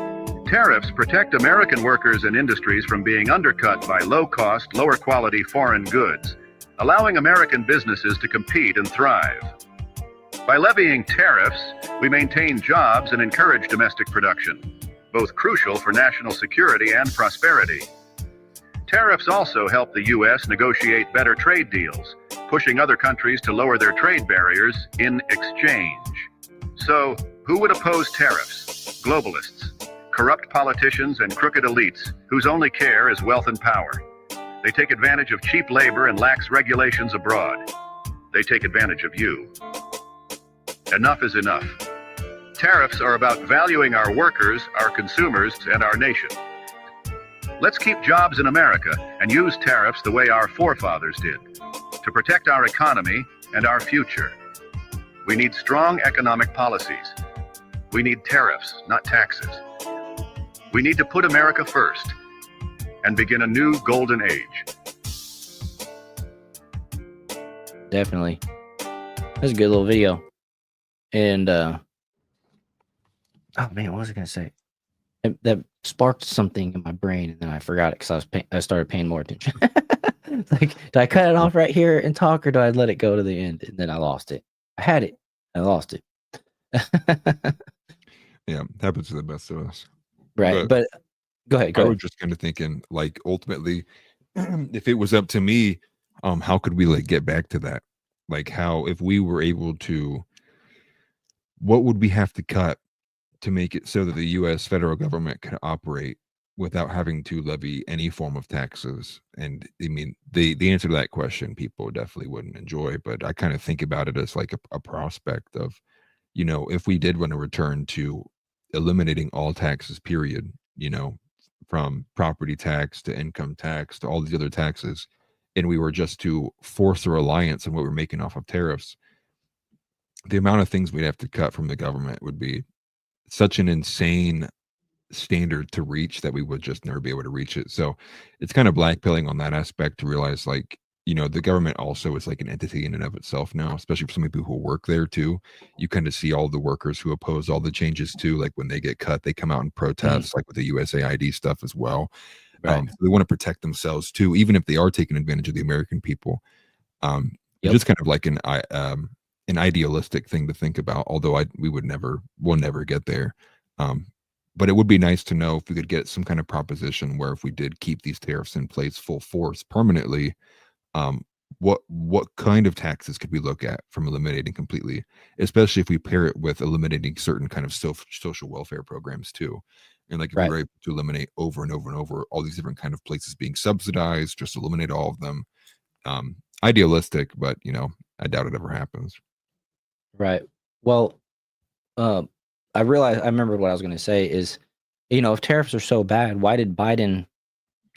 Tariffs protect American workers and industries from being undercut by low-cost, lower-quality foreign goods, allowing American businesses to compete and thrive. By levying tariffs, we maintain jobs and encourage domestic production, both crucial for national security and prosperity. Tariffs also help the U.S. negotiate better trade deals, pushing other countries to lower their trade barriers in exchange. So, who would oppose tariffs? Globalists, corrupt politicians, and crooked elites whose only care is wealth and power. They take advantage of cheap labor and lax regulations abroad. They take advantage of you. Enough is enough. Tariffs are about valuing our workers, our consumers, and our nation. Let's keep jobs in America and use tariffs the way our forefathers did, to protect our economy and our future. We need strong economic policies. We need tariffs, not taxes. We need to put America first and begin a new golden age. Definitely. That's a good little video. And oh man, what was I gonna say? That sparked something in my brain, and then I forgot it because I started paying more attention. Like, do I cut it off right here and talk, or do I let it go to the end? And then I lost it. I had it, I lost it. Yeah, happens to the best of us. Right, but go ahead. I was just kind of thinking, like, ultimately, if it was up to me, how could we like get back to that? Like, how if we were able to, what would we have to cut to make it so that the U.S. federal government can operate without having to levy any form of taxes? And I mean, the answer to that question, people definitely wouldn't enjoy, but I kind of think about it as like a prospect of, if we did want to return to eliminating all taxes, period, from property tax to income tax to all these other taxes, and we were just to force a reliance on what we're making off of tariffs, the amount of things we'd have to cut from the government would be such an insane standard to reach that we would just never be able to reach it. So it's kind of blackpilling on that aspect to realize, like, the government also is like an entity in and of itself now, especially for some people who work there too. You kind of see all the workers who oppose all the changes too. Like when they get cut, they come out and protest, like with the USAID stuff as well. Right. They want to protect themselves too, even if they are taking advantage of the American people. Just kind of like an idealistic thing to think about, although we'll never get there. But it would be nice to know if we could get some kind of proposition where if we did keep these tariffs in place full force permanently, what kind of taxes could we look at from eliminating completely, especially if we pair it with eliminating certain kind of social welfare programs too. And like if we Right. were able to eliminate over and over and over all these different kind of places being subsidized, just eliminate all of them. Idealistic, but I doubt it ever happens. Right. Well, I remembered what I was going to say is, if tariffs are so bad, why did Biden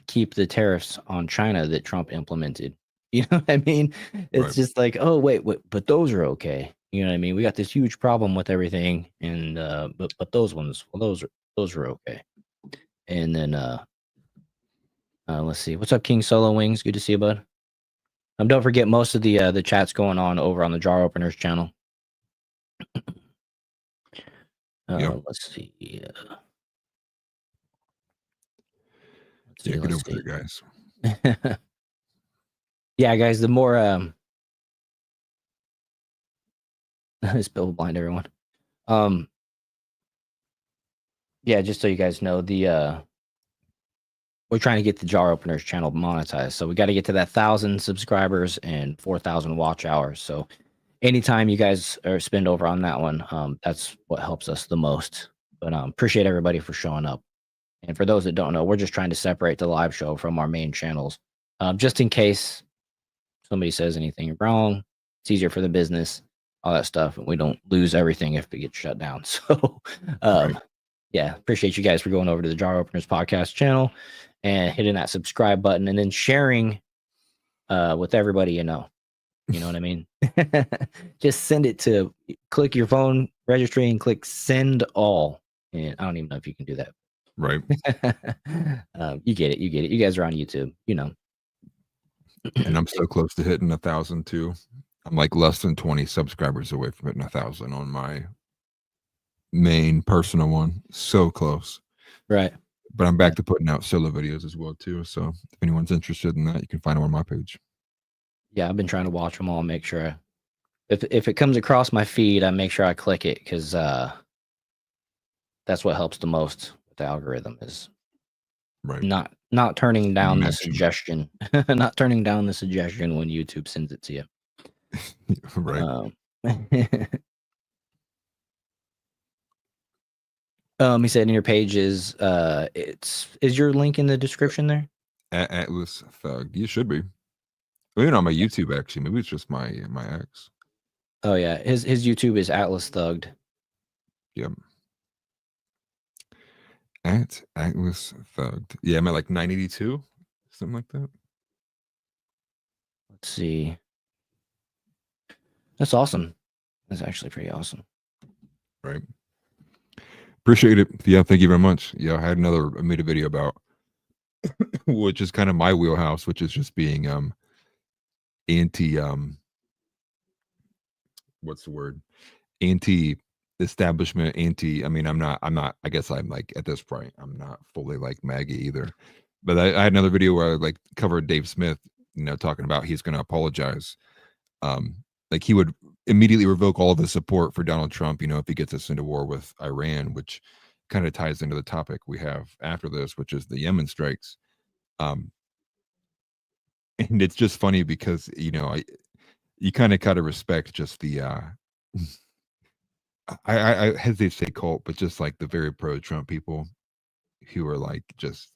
keep the tariffs on China that Trump implemented? You know what I mean? It's Right. just like, oh wait, but those are okay. You know what I mean? We got this huge problem with everything, and but those ones, well, those are okay. And then let's see, what's up, King Solo Wings? Good to see you, bud. Don't forget, most of the chat's going on over on the Jar Openers channel. Yep. Let's see. Get over Let's there, guys. Yeah, guys, the more spill blind everyone. Yeah, just so you guys know, we're trying to get the Jar Openers channel monetized. So we got to get to that 1,000 subscribers and 4,000 watch hours. So anytime you guys spend over on that one, that's what helps us the most. But appreciate everybody for showing up. And for those that don't know, we're just trying to separate the live show from our main channels, just in case somebody says anything wrong. It's easier for the business, all that stuff, and we don't lose everything if it gets shut down. So, Right. yeah, appreciate you guys for going over to the Jar Openers podcast channel and hitting that subscribe button and then sharing with everybody you know. You know what I mean? Just send it to, click your phone registry and click send all. And I don't even know if you can do that. Right. You get it. You guys are on YouTube, And I'm so close to hitting 1,000 too. I'm like less than 20 subscribers away from hitting 1,000 on my main personal one. So close. Right. But I'm back to putting out solo videos as well too. So if anyone's interested in that, you can find them on my page. Yeah, I've been trying to watch them all and make sure if it comes across my feed, I make sure I click it because that's what helps the most with the algorithm is Right. not turning down the Matching. suggestion, not turning down the suggestion when YouTube sends it to you. Right. He said in your page is your link in the description there? At Atlas Thug. You should be. Maybe not my YouTube actually. Maybe it's just my X. Oh yeah, his YouTube is Atlas Thugged. Yep. At Atlas Thugged. Yeah, I'm at like 982, something like that. Let's see. That's awesome. That's actually pretty awesome. Right. Appreciate it. Yeah, thank you very much. Yeah, I made a video about which is kind of my wheelhouse, which is just being anti what's the word? Anti establishment, I'm not I guess I'm like at this point, I'm not fully like MAGA either. But I had another video where I like covered Dave Smith, talking about he's gonna apologize. Like he would immediately revoke all of his support for Donald Trump, if he gets us into war with Iran, which kind of ties into the topic we have after this, which is the Yemen strikes. And it's just funny because, you kind of gotta respect just the I hesitate to say cult, but just like the very pro-Trump people who are like just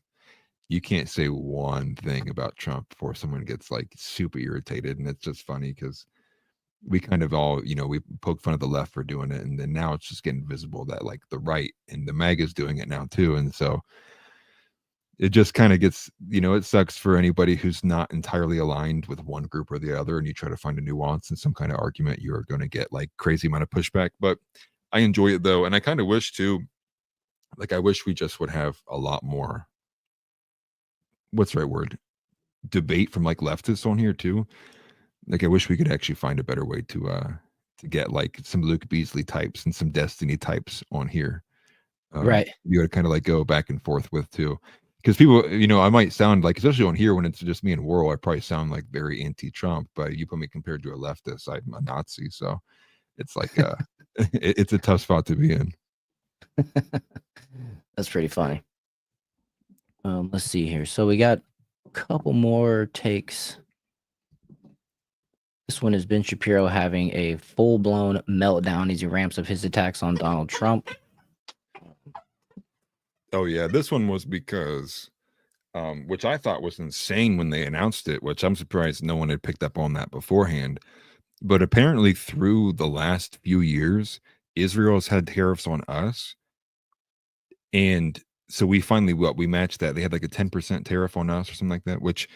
you can't say one thing about Trump before someone gets like super irritated. And it's just funny because we kind of all, we poke fun of the left for doing it. And then now it's just getting visible that like the right and the MAGA is doing it now too. And so it just kind of gets, it sucks for anybody who's not entirely aligned with one group or the other. And you try to find a nuance in some kind of argument, you're going to get like crazy amount of pushback. But I enjoy it though. And I kind of wish too, like, I wish we just would have a lot more, what's the right word? Debate from like leftists on here too. Like I wish we could actually find a better way to get like some Luke Beasley types and some Destiny types on here. Right. You got to kind of like go back and forth with too. Because people, I might sound like, especially on here when it's just me and Worrell, I probably sound like very anti-Trump, but you put me compared to a leftist, I'm a Nazi. So it's like, it's a tough spot to be in. That's pretty funny. Let's see here. So we got a couple more takes. This one is Ben Shapiro having a full-blown meltdown as he ramps up his attacks on Donald Trump. Oh yeah, this one was because, which I thought was insane when they announced it, which I'm surprised no one had picked up on that beforehand. But apparently through the last few years, Israel has had tariffs on us. And so we finally, we matched that. They had like a 10% tariff on us or something like that, which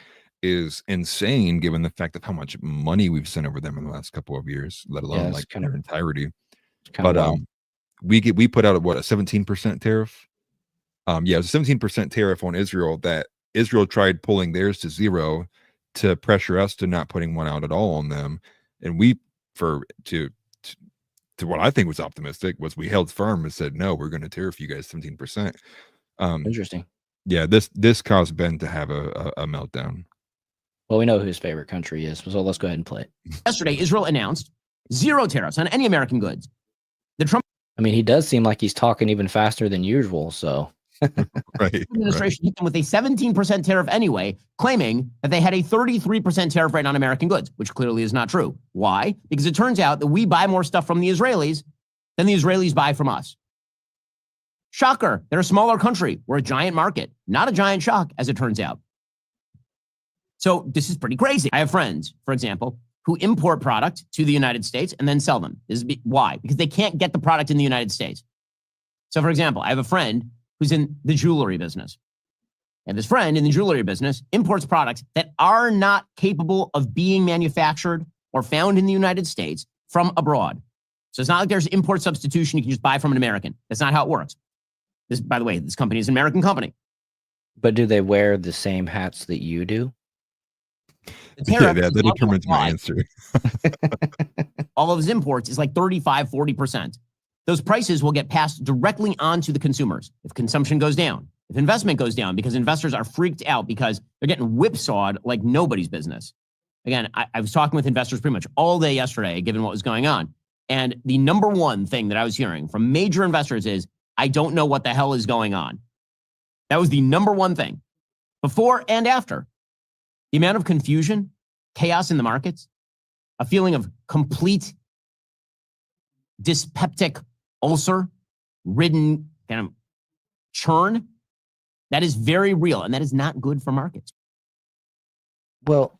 is insane given the fact of how much money we've sent over them in the last couple of years, let alone like their entirety. But we put out a 17% tariff. Yeah, it was a 17% tariff on Israel that Israel tried pulling theirs to 0 to pressure us to not putting one out at all on them. And we, to what I think was optimistic, was we held firm and said, no, we're going to tariff you guys 17%. Interesting. Yeah, this caused Ben to have a meltdown. Well, we know who his favorite country is, so let's go ahead and play it. Yesterday, Israel announced 0 tariffs on any American goods. The Trump he does seem like he's talking even faster than usual, so... Right, administration hit them with a 17% tariff anyway, claiming that they had a 33% tariff rate on American goods, which clearly is not true. Why? Because it turns out that we buy more stuff from the Israelis than the Israelis buy from us. Shocker. They're a smaller country. We're a giant market. Not a giant shock, as it turns out. So this is pretty crazy. I have friends, for example, who import product to the United States and then sell them. Why? Because they can't get the product in the United States. So, for example, I have a friend who's in the jewelry business. And this friend in the jewelry business imports products that are not capable of being manufactured or found in the United States from abroad. So it's not like there's import substitution you can just buy from an American. That's not how it works. This, by the way, this company is an American company. But do they wear the same hats that you do? Yeah, that determines my answer. All of his imports is like 35, 40%. Those prices will get passed directly on to the consumers if consumption goes down, if investment goes down, because investors are freaked out because they're getting whipsawed like nobody's business. Again, I was talking with investors pretty much all day yesterday, given what was going on. And the number one thing that I was hearing from major investors is, I don't know what the hell is going on. That was the number one thing, before and after. The amount of confusion, chaos in the markets, a feeling of complete dyspeptic ulcer-ridden kind of churn, that is very real, and that is not good for markets. Well,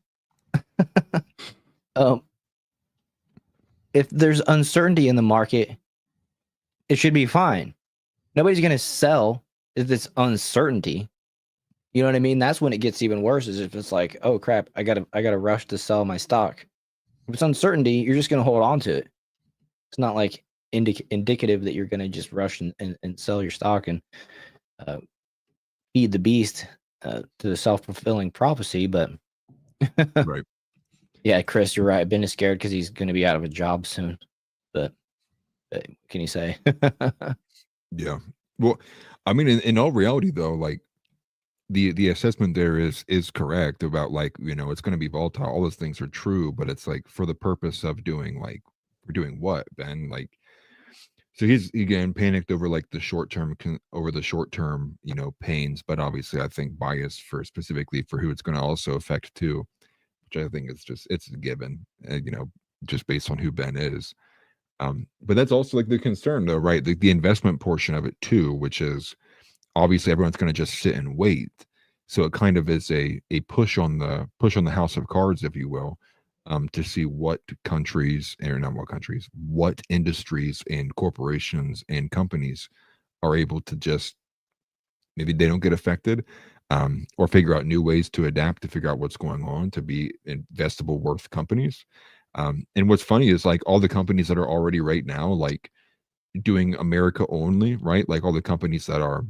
if there's uncertainty in the market, it should be fine. Nobody's going to sell if it's uncertainty. You know what I mean? That's when it gets even worse, is if it's like, oh crap, I gotta rush to sell my stock. If it's uncertainty, you're just going to hold on to it. It's not like indicative that you're going to just rush and sell your stock and feed the beast to the self-fulfilling prophecy. But Right. Yeah, Chris, you're right. Ben is scared because he's going to be out of a job soon. But what can you say? Yeah. Well, I mean, in all reality, though, like the assessment there is correct about, like, you know, it's going to be volatile. All those things are true, but it's like for the purpose of doing, like, we're doing what, Ben? Like, so he's again panicked over like the short term, you know, pains. But obviously, I think bias for specifically for who it's going to also affect too, which I think is just, it's a given, you know, just based on who Ben is. But that's also like the concern, though, right? The investment portion of it too, which is obviously everyone's going to just sit and wait. So it kind of is a push on the house of cards, if you will, to see what countries, or not what countries, what industries and corporations and companies are able to just, maybe they don't get affected, or figure out new ways to adapt, to figure out what's going on, to be investable worth companies. And what's funny is, like, all the companies that are already right now, like, doing America only, right? Like all the companies that are,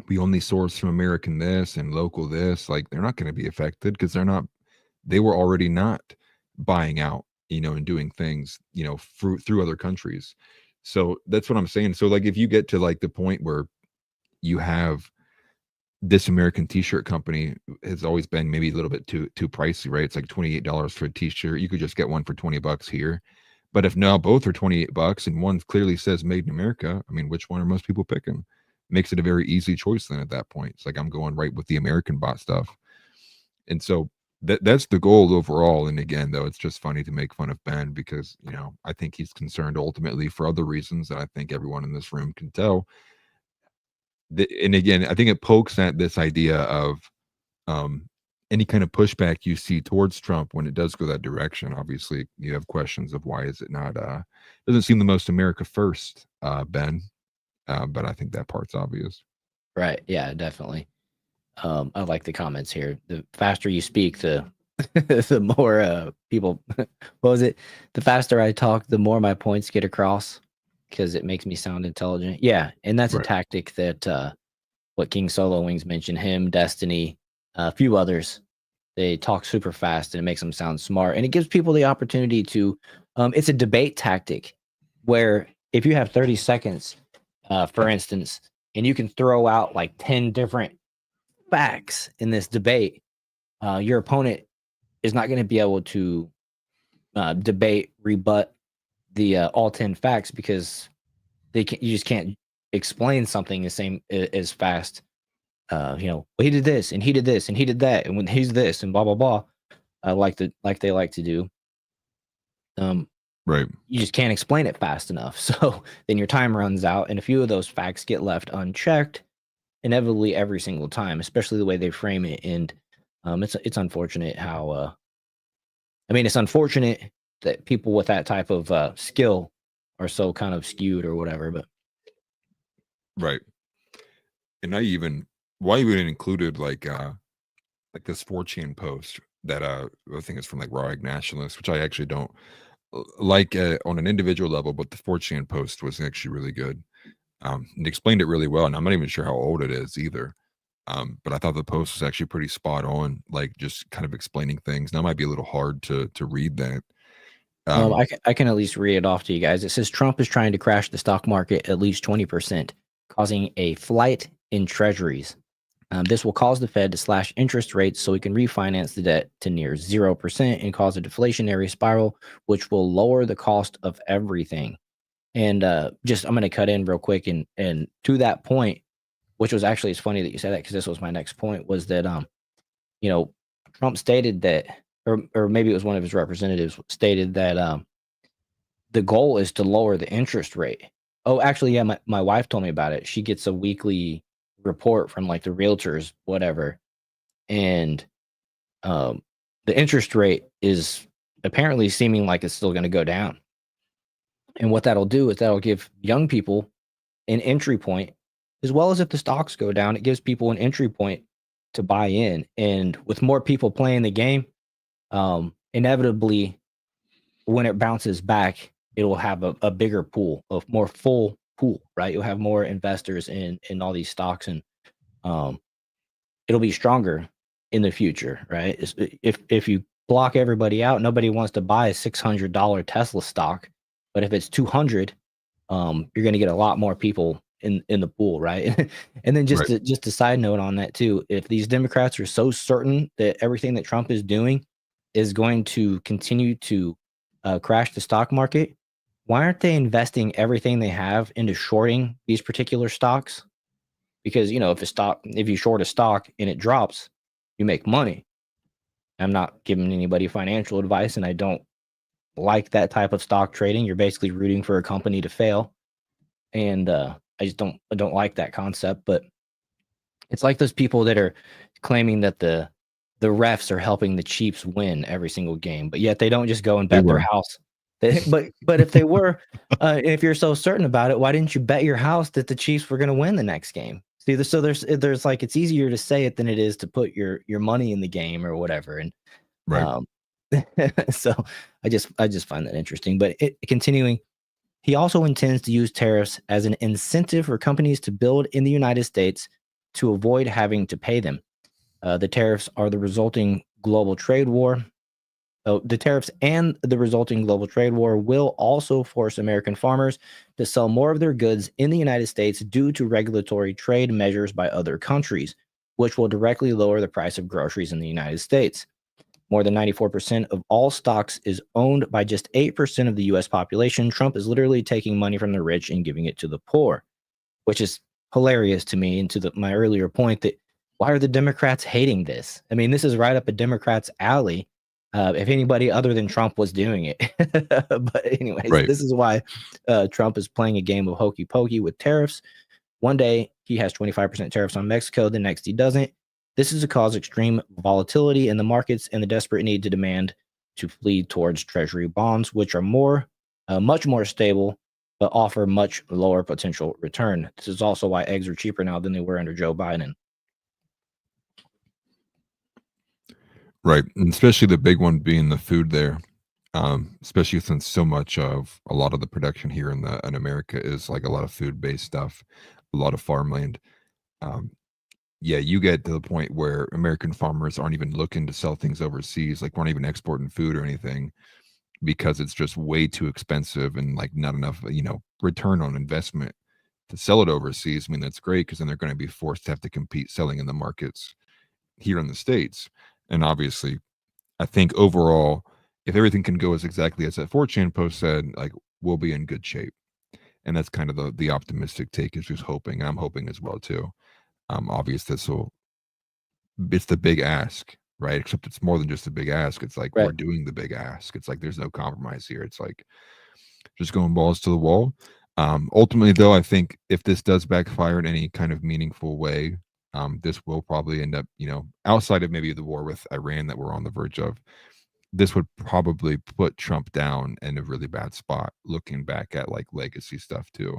we only source from American this and local this, like, they're not going to be affected because they were already not buying out, you know, and doing things, you know, through other countries. So that's what I'm saying. So like, if you get to like the point where you have this American t-shirt company, has always been maybe a little bit too pricey, right? It's like $28 for a t-shirt. You could just get one for $20 here. But if now both are $28 and one clearly says made in America, I mean, which one are most people picking? Makes it a very easy choice then at that point. It's like, I'm going right with the American bought stuff. And so that's the goal overall. And again, though, it's just funny to make fun of Ben because, you know, I think he's concerned ultimately for other reasons that I think everyone in this room can tell. And again, I think it pokes at this idea of um, any kind of pushback you see towards Trump when it does go that direction. Obviously, you have questions of why is it not doesn't seem the most America first, Ben. But I think that part's obvious. Right. Yeah, definitely. I like the comments here. The faster you speak, the the more people what was it? The faster I talk, the more my points get across because it makes me sound intelligent. Yeah, and that's a Right. tactic that what King Solo Wings mentioned, him, Destiny, a few others. They talk super fast and it makes them sound smart. And it gives people the opportunity to it's a debate tactic where if you have 30 seconds, for instance, and you can throw out like 10 different facts in this debate, your opponent is not going to be able to rebut the all 10 facts because you just can't explain something the same as fast. You know, well, he did this and he did this and he did that and when he's this and blah blah blah. Like they like to do. Right. You just can't explain it fast enough. So then your time runs out, and a few of those facts get left unchecked, inevitably every single time, especially the way they frame it. And it's unfortunate how I mean, it's unfortunate that people with that type of skill are so kind of skewed or whatever. But Right. And why even included like this 4chan post that I think it's from like Raw Egg Nationalist, which I actually don't like on an individual level, but the 4chan post was actually really good. And explained it really well, and I'm not even sure how old it is either. But I thought the post was actually pretty spot on, like just kind of explaining things. Now it might be a little hard to read that. I can at least read it off to you guys. It says Trump is trying to crash the stock market at least 20%, causing a flight in treasuries. This will cause the Fed to slash interest rates so we can refinance the debt to near 0% and cause a deflationary spiral, which will lower the cost of everything. And I'm going to cut in real quick and to that point, which was actually, it's funny that you said that because this was my next point, was that you know, Trump stated that, or maybe it was one of his representatives stated that the goal is to lower the interest rate. Oh, actually, yeah, my wife told me about it. She gets a weekly report from like the realtors, whatever, and the interest rate is apparently seeming like it's still going to go down. And what that'll do is that'll give young people an entry point, as well as if the stocks go down, it gives people an entry point to buy in. And with more people playing the game, inevitably, when it bounces back, it will have a bigger pool, of more full pool, right? You'll have more investors in all these stocks, and it'll be stronger in the future, right? If you block everybody out, nobody wants to buy a $600 Tesla stock, but if it's 200, you're going to get a lot more people in the pool, right? And then just Right. just a side note on that too, if these Democrats are so certain that everything that Trump is doing is going to continue to crash the stock market, why aren't they investing everything they have into shorting these particular stocks? Because if you short a stock and it drops, you make money. I'm not giving anybody financial advice, and I don't like that type of stock trading. You're basically rooting for a company to fail, and I don't like that concept. But it's like those people that are claiming that the refs are helping the Chiefs win every single game, but yet they don't just go and They bet their were. house. But if they were, if you're so certain about it, why didn't you bet your house that the Chiefs were going to win the next game? See, so there's like, it's easier to say it than it is to put your money in the game or whatever. And Right. so I just find that interesting. But continuing, he also intends to use tariffs as an incentive for companies to build in the United States to avoid having to pay them. The tariffs are the resulting global trade war. The tariffs and the resulting global trade war will also force American farmers to sell more of their goods in the United States due to regulatory trade measures by other countries, which will directly lower the price of groceries in the United States. More than 94% of all stocks is owned by just 8% of the U.S. population. Trump is literally taking money from the rich and giving it to the poor, which is hilarious to me. And to my earlier point that why are the Democrats hating this? I mean, this is right up a Democrat's alley. If anybody other than Trump was doing it. But anyways, Right. this is why Trump is playing a game of hokey pokey with tariffs. One day he has 25% tariffs on Mexico, the next he doesn't. This is to cause extreme volatility in the markets and the desperate need to demand to flee towards treasury bonds, which are much more stable, but offer much lower potential return. This is also why eggs are cheaper now than they were under Joe Biden. Right. And especially the big one being the food there. Especially since so much of a lot of the production here in America is like a lot of food-based stuff, a lot of farmland. Um, yeah, you get to the point where American farmers aren't even looking to sell things overseas, like we're not even exporting food or anything because it's just way too expensive and like not enough, return on investment to sell it overseas. I mean, that's great because then they're going to be forced to have to compete selling in the markets here in the States. And obviously, I think overall, if everything can go as exactly as that 4chan post said, like we'll be in good shape. And that's kind of the optimistic take is just hoping. I'm hoping as well too. Obviously, it's the big ask, right? Except it's more than just a big ask. It's like we're Right. doing the big ask. It's like there's no compromise here. It's like just going balls to the wall. Ultimately, though, I think if this does backfire in any kind of meaningful way, this will probably end up, outside of maybe the war with Iran that we're on the verge of, this would probably put Trump down in a really bad spot, looking back at like legacy stuff too.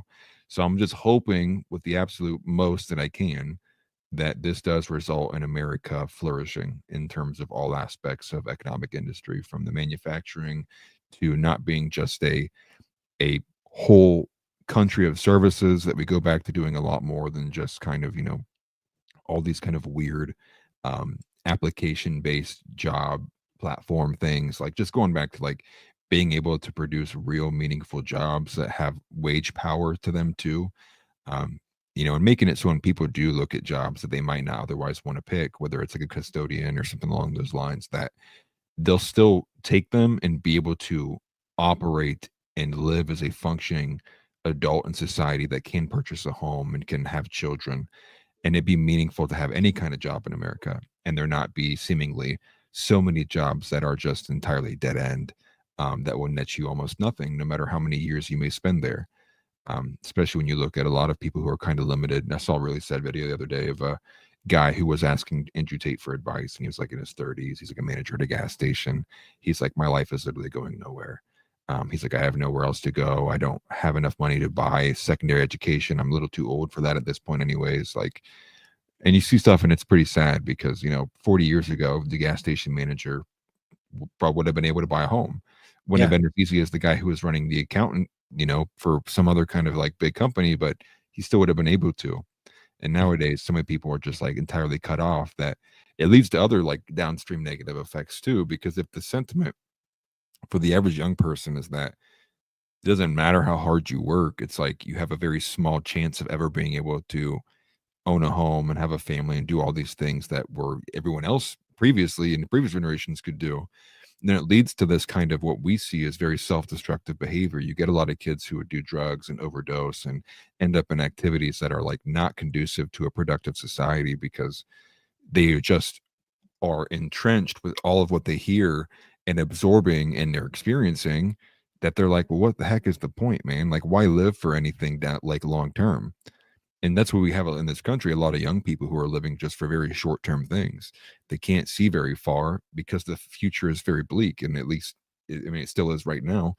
So I'm just hoping with the absolute most that I can that this does result in America flourishing in terms of all aspects of economic industry, from the manufacturing to not being just a whole country of services, that we go back to doing a lot more than just kind of, all these kind of weird application based job platform things, like just going back to like being able to produce real meaningful jobs that have wage power to them too. um, and making it so when people do look at jobs that they might not otherwise want to pick, whether it's like a custodian or something along those lines, that they'll still take them and be able to operate and live as a functioning adult in society that can purchase a home and can have children, and it'd be meaningful to have any kind of job in America, and there not be seemingly so many jobs that are just entirely dead end, that will net you almost nothing, no matter how many years you may spend there. Especially when you look at a lot of people who are kind of limited. And I saw a really sad video the other day of a guy who was asking Andrew Tate for advice, and he was like in his 30s. He's like a manager at a gas station. He's like, my life is literally going nowhere. He's like, I have nowhere else to go. I don't have enough money to buy secondary education. I'm a little too old for that at this point anyways. Like, and you see stuff and it's pretty sad because, 40 years ago, the gas station manager probably would have been able to buy a home. Wouldn't have been as easy as the guy who was running the accountant, for some other kind of like big company, but he still would have been able to. And nowadays, so many people are just like entirely cut off, that it leads to other like downstream negative effects too. Because if the sentiment for the average young person is that it doesn't matter how hard you work, it's like you have a very small chance of ever being able to own a home and have a family and do all these things that were everyone else previously in previous generations could do. And then it leads to this kind of what we see as very self-destructive behavior. You get a lot of kids who would do drugs and overdose and end up in activities that are like not conducive to a productive society, because they just are entrenched with all of what they hear and absorbing and they're experiencing, that they're like, well, what the heck is the point, man? Like, why live for anything that like long term? And that's what we have in this country, a lot of young people who are living just for very short-term things. They can't see very far because the future is very bleak, and at least, it still is right now.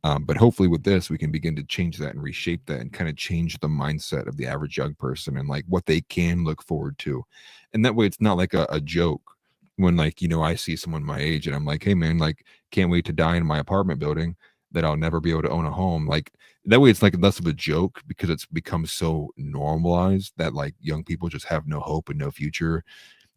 But hopefully with this, we can begin to change that and reshape that and kind of change the mindset of the average young person and like what they can look forward to. And that way it's not like a joke when like, I see someone my age and I'm like, hey man, like can't wait to die in my apartment building, that I'll never be able to own a home. Like that way it's like less of a joke because it's become so normalized that like young people just have no hope and no future.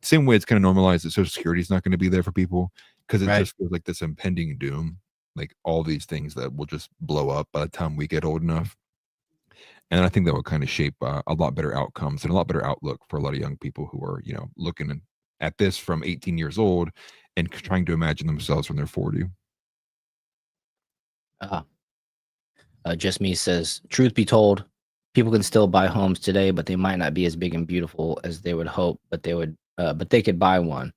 Same way it's kind of normalized that Social Security is not going to be there for people, because it just feels like this impending doom, like all these things that will just blow up by the time we get old enough. And I think that will kind of shape a lot better outcomes and a lot better outlook for a lot of young people who are, looking at this from 18 years old and trying to imagine themselves when they're 40. Just Me says, truth be told, people can still buy homes today, but they might not be as big and beautiful as they would hope, but they could buy one.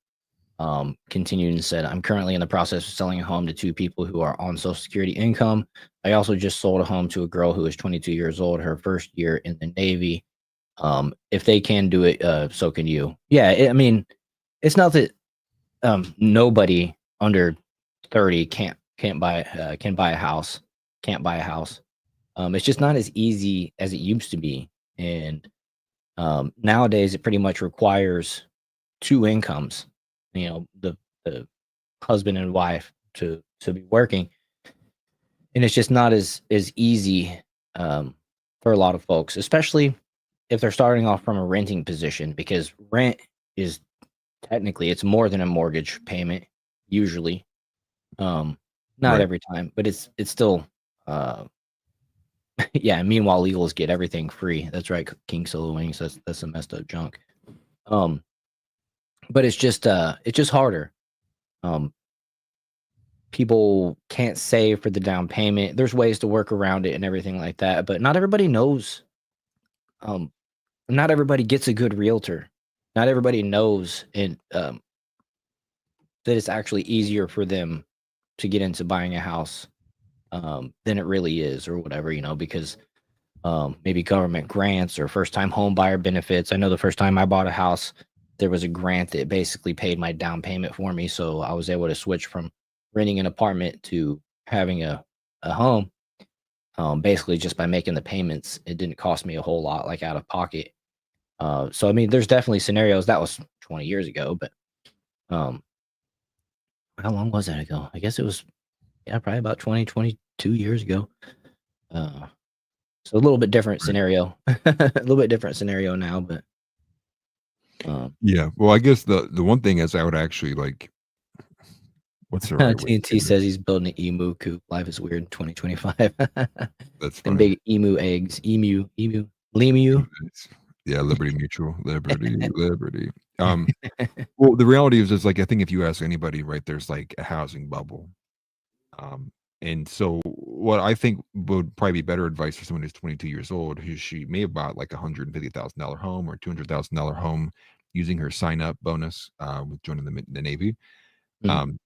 Continued and said, I'm currently in the process of selling a home to 2 people who are on Social Security income. I also just sold a home to a girl who is 22 years old, her first year in the Navy. If they can do it, so can you. Yeah, I mean, it's not that nobody under 30 can buy a house. Can't buy a house. It's just not as easy as it used to be, and nowadays it pretty much requires 2 incomes. You know, the husband and wife to be working, and it's just not as easy for a lot of folks, especially if they're starting off from a renting position, because rent is technically it's more than a mortgage payment usually. Not Right. every time, but it's still yeah. Meanwhile, legals get everything free. That's right, King Solo Wings. That's some messed up junk. But it's just harder. People can't save for the down payment. There's ways to work around it and everything like that, but not everybody knows. Not everybody gets a good realtor. Not everybody knows that it's actually easier for them to get into buying a house than it really is, or whatever, because maybe government grants or first-time home buyer benefits. I know the first time I bought a house, there was a grant that basically paid my down payment for me, so I was able to switch from renting an apartment to having a home, basically just by making the payments. It didn't cost me a whole lot, like, out of pocket. So I mean, there's definitely scenarios. That was 20 years ago, but how long was that ago? I guess it was, yeah, probably about 22 years ago. So a little bit different scenario, a little bit different scenario now, but Yeah. Well, I guess the one thing is I would actually like, what's the right way to TNT say says he's building an emu coop. Life is weird in 2025. That's Them funny. big emu eggs, emu, lemu. Yeah, Liberty Mutual, Liberty. Well, the reality is like I think if you ask anybody, right, there's like a housing bubble. And so what I think would probably be better advice for someone who's 22 years old, who she may have bought like $150,000 home or $200,000 home using her sign up bonus with joining the Navy. Mhm.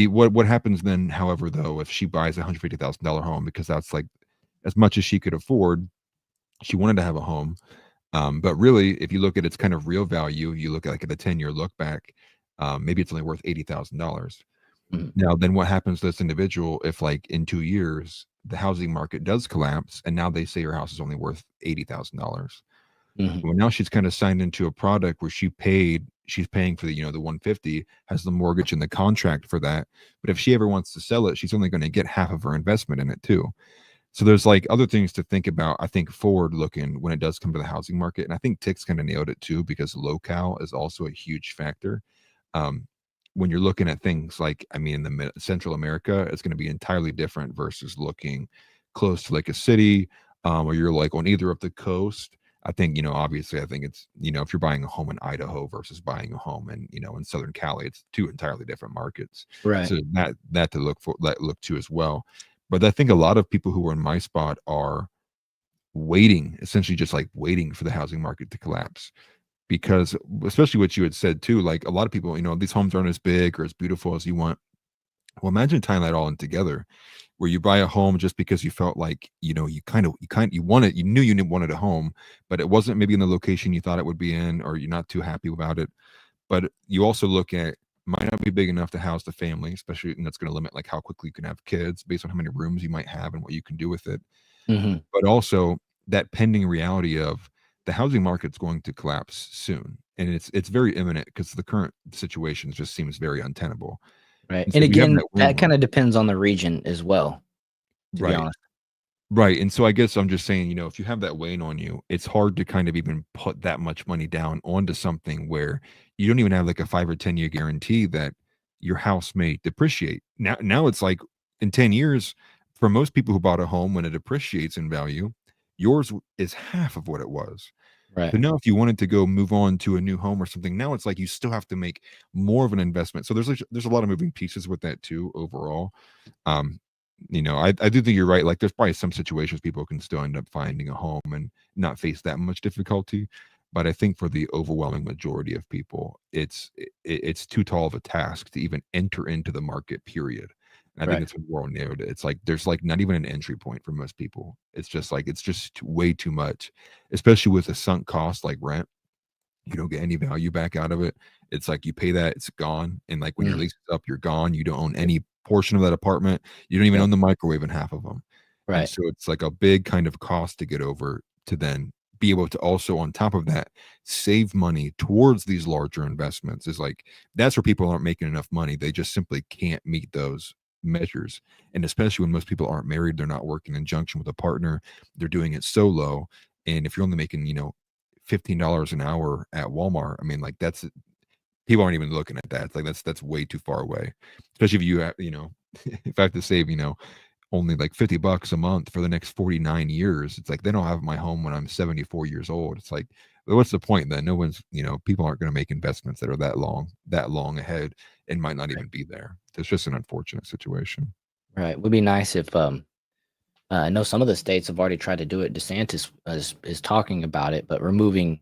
What happens then, however, though, if she buys a $150,000 home, because that's like as much as she could afford, she wanted to have a home. But really, if you look at its kind of real value, you look at like at a 10-year look back, maybe it's only worth $80,000. Mhm. Now, then what happens to this individual if like in 2 years the housing market does collapse and now they say her house is only worth $80,000? Mhm. Well, now she's kind of signed into a product where she's paying for the 150, has the mortgage and the contract for that. But if she ever wants to sell it, she's only going to get half of her investment in it too. So there's like other things to think about, I think, forward looking when it does come to the housing market. And I think Tick's kind of nailed it too, because locale is also a huge factor. Um, when you're looking at things like, I mean, in the Central America, it's going to be entirely different versus looking close to like a city, or you're like on either of the coast. I think, obviously, I think it's, if you're buying a home in Idaho versus buying a home in Southern Cali, it's 2 entirely different markets. Right. So that to look to as well. But I think a lot of people who are in my spot are waiting, essentially just like waiting for the housing market to collapse. Because especially what you had said too, like a lot of people, these homes aren't as big or as beautiful as you want. Well, imagine tying that all in together, where you buy a home just because you felt like, you wanted, you knew you wanted a home, but it wasn't maybe in the location you thought it would be in, or you're not too happy about it. But you also look at, might not be big enough to house the family, especially, and that's going to limit like how quickly you can have kids based on how many rooms you might have and what you can do with it. Mhm. But also that pending reality of the housing market's going to collapse soon, and it's very imminent because the current situation just seems very untenable. Right. And so And if you have again, that weighing that on kind of depends on the region as well, to be right, honest. right, and so I guess I'm just saying, if you have that weighing on you, it's hard to kind of even put that much money down onto something where you don't even have like a 5 or 10-year guarantee that your house may depreciate. Now it's like in 10 years, for most people who bought a home, when it appreciates in value, yours is half of what it was. Right. So now if you wanted to go move on to a new home or something, now it's like you still have to make more of an investment. So there's a lot of moving pieces with that too overall. I do think you're right. Like, there's probably some situations people can still end up finding a home and not face that much difficulty. But I think for the overwhelming majority of people, it's too tall of a task to even enter into the market, period. And I think Right. it's a world narrative. It's like there's like not even an entry point for most people. It's just like way too much, especially with a sunk cost like rent. You don't get any value back out of it. It's like you pay that, it's gone. And like when your lease is up, you're gone. You don't own any portion of that apartment. You don't even Yep. own the microwave in half of them. And Right. so it's like a big kind of cost to get over to then be able to also, on top of that, save money towards these larger investments. Is like that's where people aren't making enough money. They just simply can't meet those measures. And especially when most people aren't married, they're not working in conjunction with a partner, they're doing it solo. And if you're only making, $15 an hour at Walmart, I mean, like that's people aren't even looking at that. It's like that's way too far away. Especially if you have, if I have to save, only like $50 a month for the next 49 years. It's like they don't have my home when I'm 74 years old. It's like, what's the point then? No one's, people aren't going to make investments that are that long ahead and might not even be there. It's just an unfortunate situation. Right. Would be nice if I know some of the states have already tried to do it. DeSantis is talking about it, but removing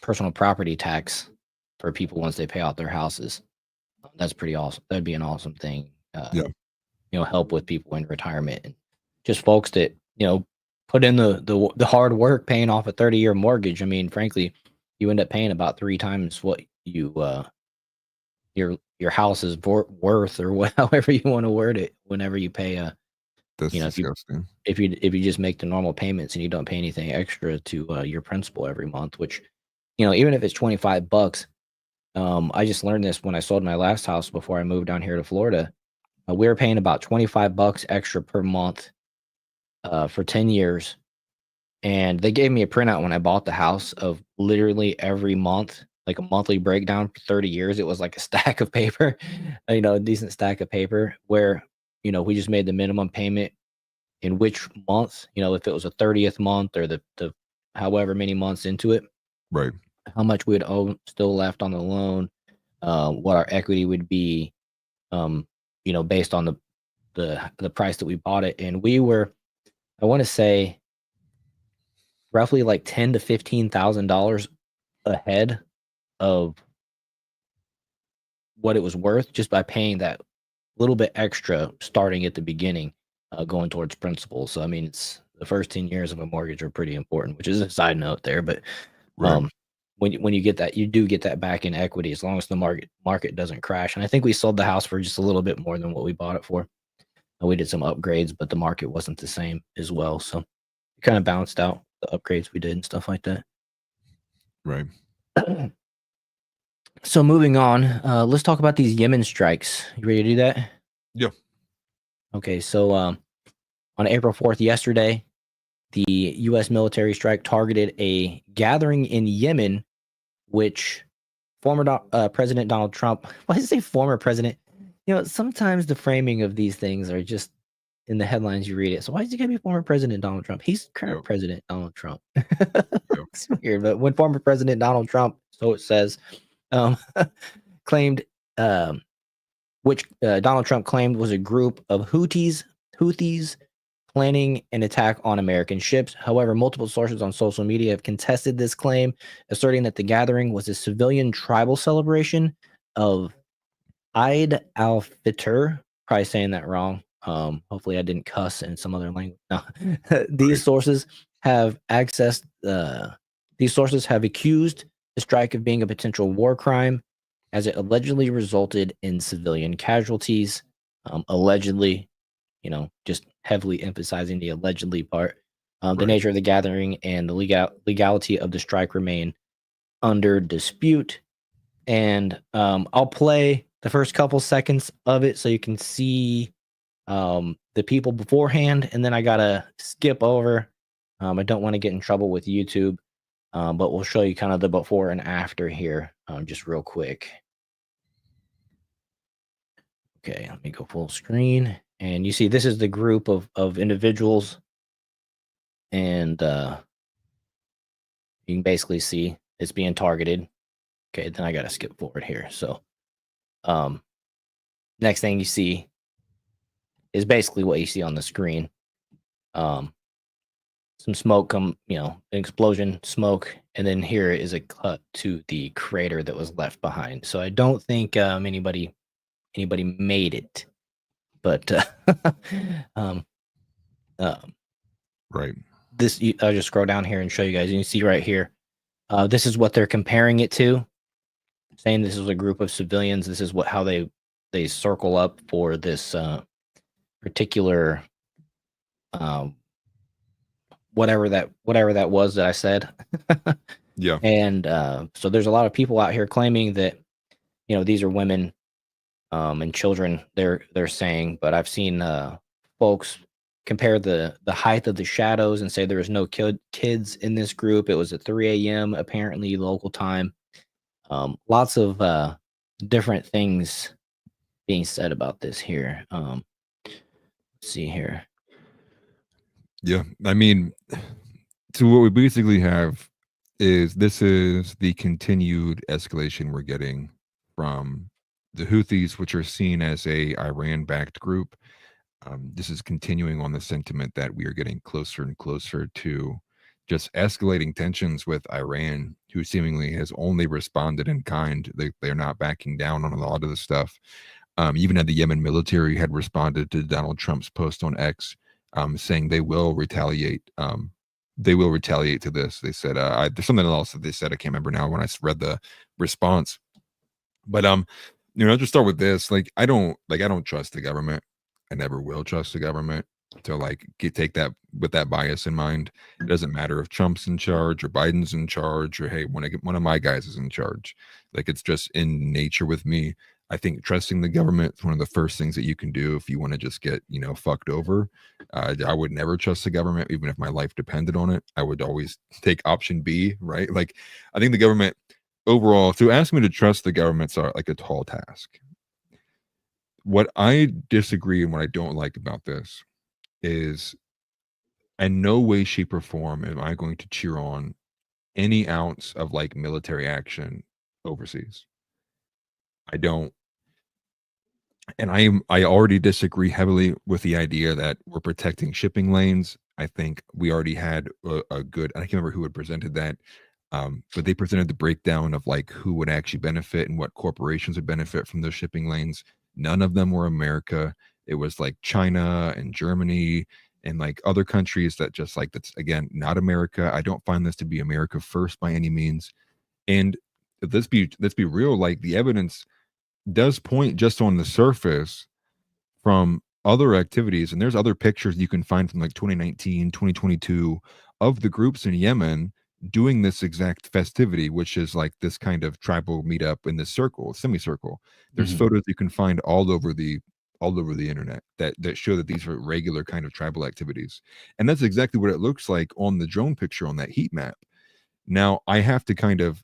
personal property tax for people once they pay off their houses. That's pretty awesome. That'd be an awesome thing. Yeah. Help with people in retirement and just folks that put in the hard work paying off a 30-year mortgage. I mean, frankly, you end up paying about 3 times what you your house is worth, or however you want to word it. Whenever you pay That's if disgusting. you just make the normal payments and you don't pay anything extra to your principal every month, which even if it's $25. I just learned this when I sold my last house before I moved down here to Florida. We were paying about $25 extra per month for 10 years. And they gave me a printout when I bought the house of literally every month, like a monthly breakdown for 30 years. It was like a stack of paper, a decent stack of paper where, we just made the minimum payment in which month, if it was a 30th month or the however many months into it, Right. how much we would owe still left on the loan, what our equity would be, based on the price that we bought it. And we were, I want to say, roughly like $10,000 to $15,000 ahead of what it was worth just by paying that little bit extra starting at the beginning, going towards principal. So I mean, it's the first 10 years of a mortgage are pretty important, which is a side note there. But Right. when you get that, you do get that back in equity as long as the market doesn't crash. And I think we sold the house for just a little bit more than what we bought it for. And we did some upgrades, but the market wasn't the same as well. So it kind of balanced out the upgrades we did and stuff like that. Right. So moving on, let's talk about these Yemen strikes. You ready to do that? Yeah. Okay, so on April 4th, yesterday, the U.S. military strike targeted a gathering in Yemen, which former President Donald Trump, why does it say former president? Sometimes the framing of these things are just in the headlines you read it. So why is it going to be former President Donald Trump? He's current President Donald Trump. It's weird, but when former President Donald Trump, so it says, claimed, which Donald Trump claimed was a group of Houthis planning an attack on American ships. However, multiple sources on social media have contested this claim, asserting that the gathering was a civilian tribal celebration of Eid al-Fitr. Probably saying that wrong. Hopefully I didn't cuss in some other language. No. These sources have accused the strike of being a potential war crime, as it allegedly resulted in civilian casualties. Allegedly, just heavily emphasizing the allegedly part. The nature of the gathering and the legality of the strike remain under dispute. And I'll play the first couple seconds of it so you can see the people beforehand, and then I gotta skip over. I don't want to get in trouble with YouTube, but we'll show you kind of the before and after here, just real quick. Okay, let me go full screen, and you see this is the group of individuals, and you can basically see it's being targeted. Okay, then I gotta skip forward here. So, next thing you see is basically what you see on the screen. Some smoke an explosion, smoke, and then here is a cut to the crater that was left behind. So I don't think anybody made it, but Right. I'll just scroll down here and show you guys. You can see right here. This is what they're comparing it to, saying this is a group of civilians. This is how they circle up for this particular whatever that was that I said. Yeah. And so there's a lot of people out here claiming that these are women and children. They're saying, but I've seen folks compare the height of the shadows and say there was no kids in this group. It was at 3 a.m. apparently local time. Lots of different things being said about this here. Let's see here. Yeah, I mean, so what we basically have is this is the continued escalation we're getting from the Houthis, which are seen as a Iran-backed group. This is continuing on the sentiment that we are getting closer and closer to just escalating tensions with Iran, who seemingly has only responded in kind. They're not backing down on a lot of the stuff. Even at the Yemen military had responded to Donald Trump's post on X, saying they will retaliate. They will retaliate to this. They said, there's something else that they said. I can't remember now when I read the response. But I'll just start with this. I don't trust the government. I never will trust the government to take that with that bias in mind. It doesn't matter if Trump's in charge or Biden's in charge or hey, one of my guys is in charge. It's just in nature with me. I think trusting the government is one of the first things that you can do if you want to just get, fucked over. I would never trust the government, even if my life depended on it. I would always take option B, right? I think the government overall, to ask me to trust the government's a tall task. What I disagree and what I don't like about this is in no way, shape, or form am I going to cheer on any ounce of military action overseas. I don't. And I already disagree heavily with the idea that we're protecting shipping lanes. I think we already had a good, I can't remember who had presented that, but they presented the breakdown of who would actually benefit and what corporations would benefit from those shipping lanes. None of them were America. It was China and Germany and other countries that just that's again not America. I don't find this to be America first by any means. And let's be real. The evidence does point just on the surface from other activities, and there's other pictures you can find from 2019, 2022 of the groups in Yemen doing this exact festivity, which is this kind of tribal meetup in this circle, semicircle. There's photos you can find all over the internet that show that these are regular kind of tribal activities. And that's exactly what it looks like on the drone picture on that heat map. Now, I have to kind of,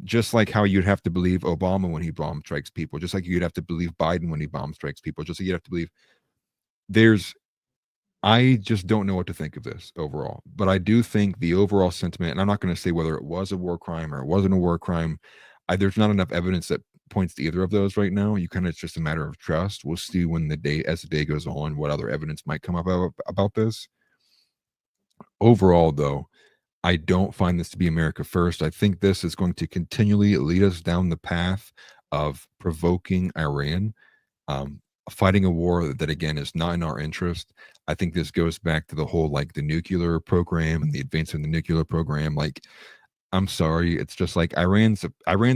just like how you'd have to believe Obama when he bomb strikes people, just like you'd have to believe Biden when he bomb strikes people, just like you'd have to believe I just don't know what to think of this overall. But I do think the overall sentiment, and I'm not going to say whether it was a war crime or it wasn't a war crime. There's not enough evidence that points to either of those right now. It's just a matter of trust. We'll see as the day goes on, what other evidence might come up about this. Overall, though, I don't find this to be America first. I think this is going to continually lead us down the path of provoking Iran, fighting a war that again is not in our interest. I think this goes back to the whole the nuclear program and the advancement of the nuclear program. I'm sorry, it's just Iran's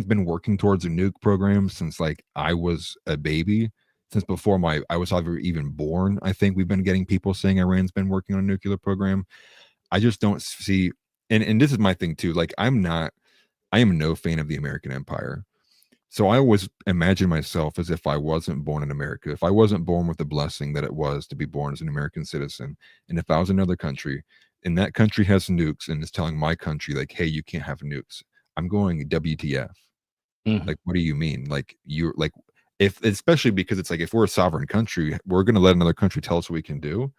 been working towards a nuke program since I was a baby, since before I was even born. I think we've been getting people saying Iran's been working on a nuclear program. I just don't see, and this is my thing too. I am no fan of the American empire. So I always imagine myself as if I wasn't born in America, if I wasn't born with the blessing that it was to be born as an American citizen. And if I was in another country and that country has nukes and is telling my country hey, you can't have nukes, I'm going WTF. What do you mean? You're if, especially because it's if we're a sovereign country, we're going to let another country tell us what we can do.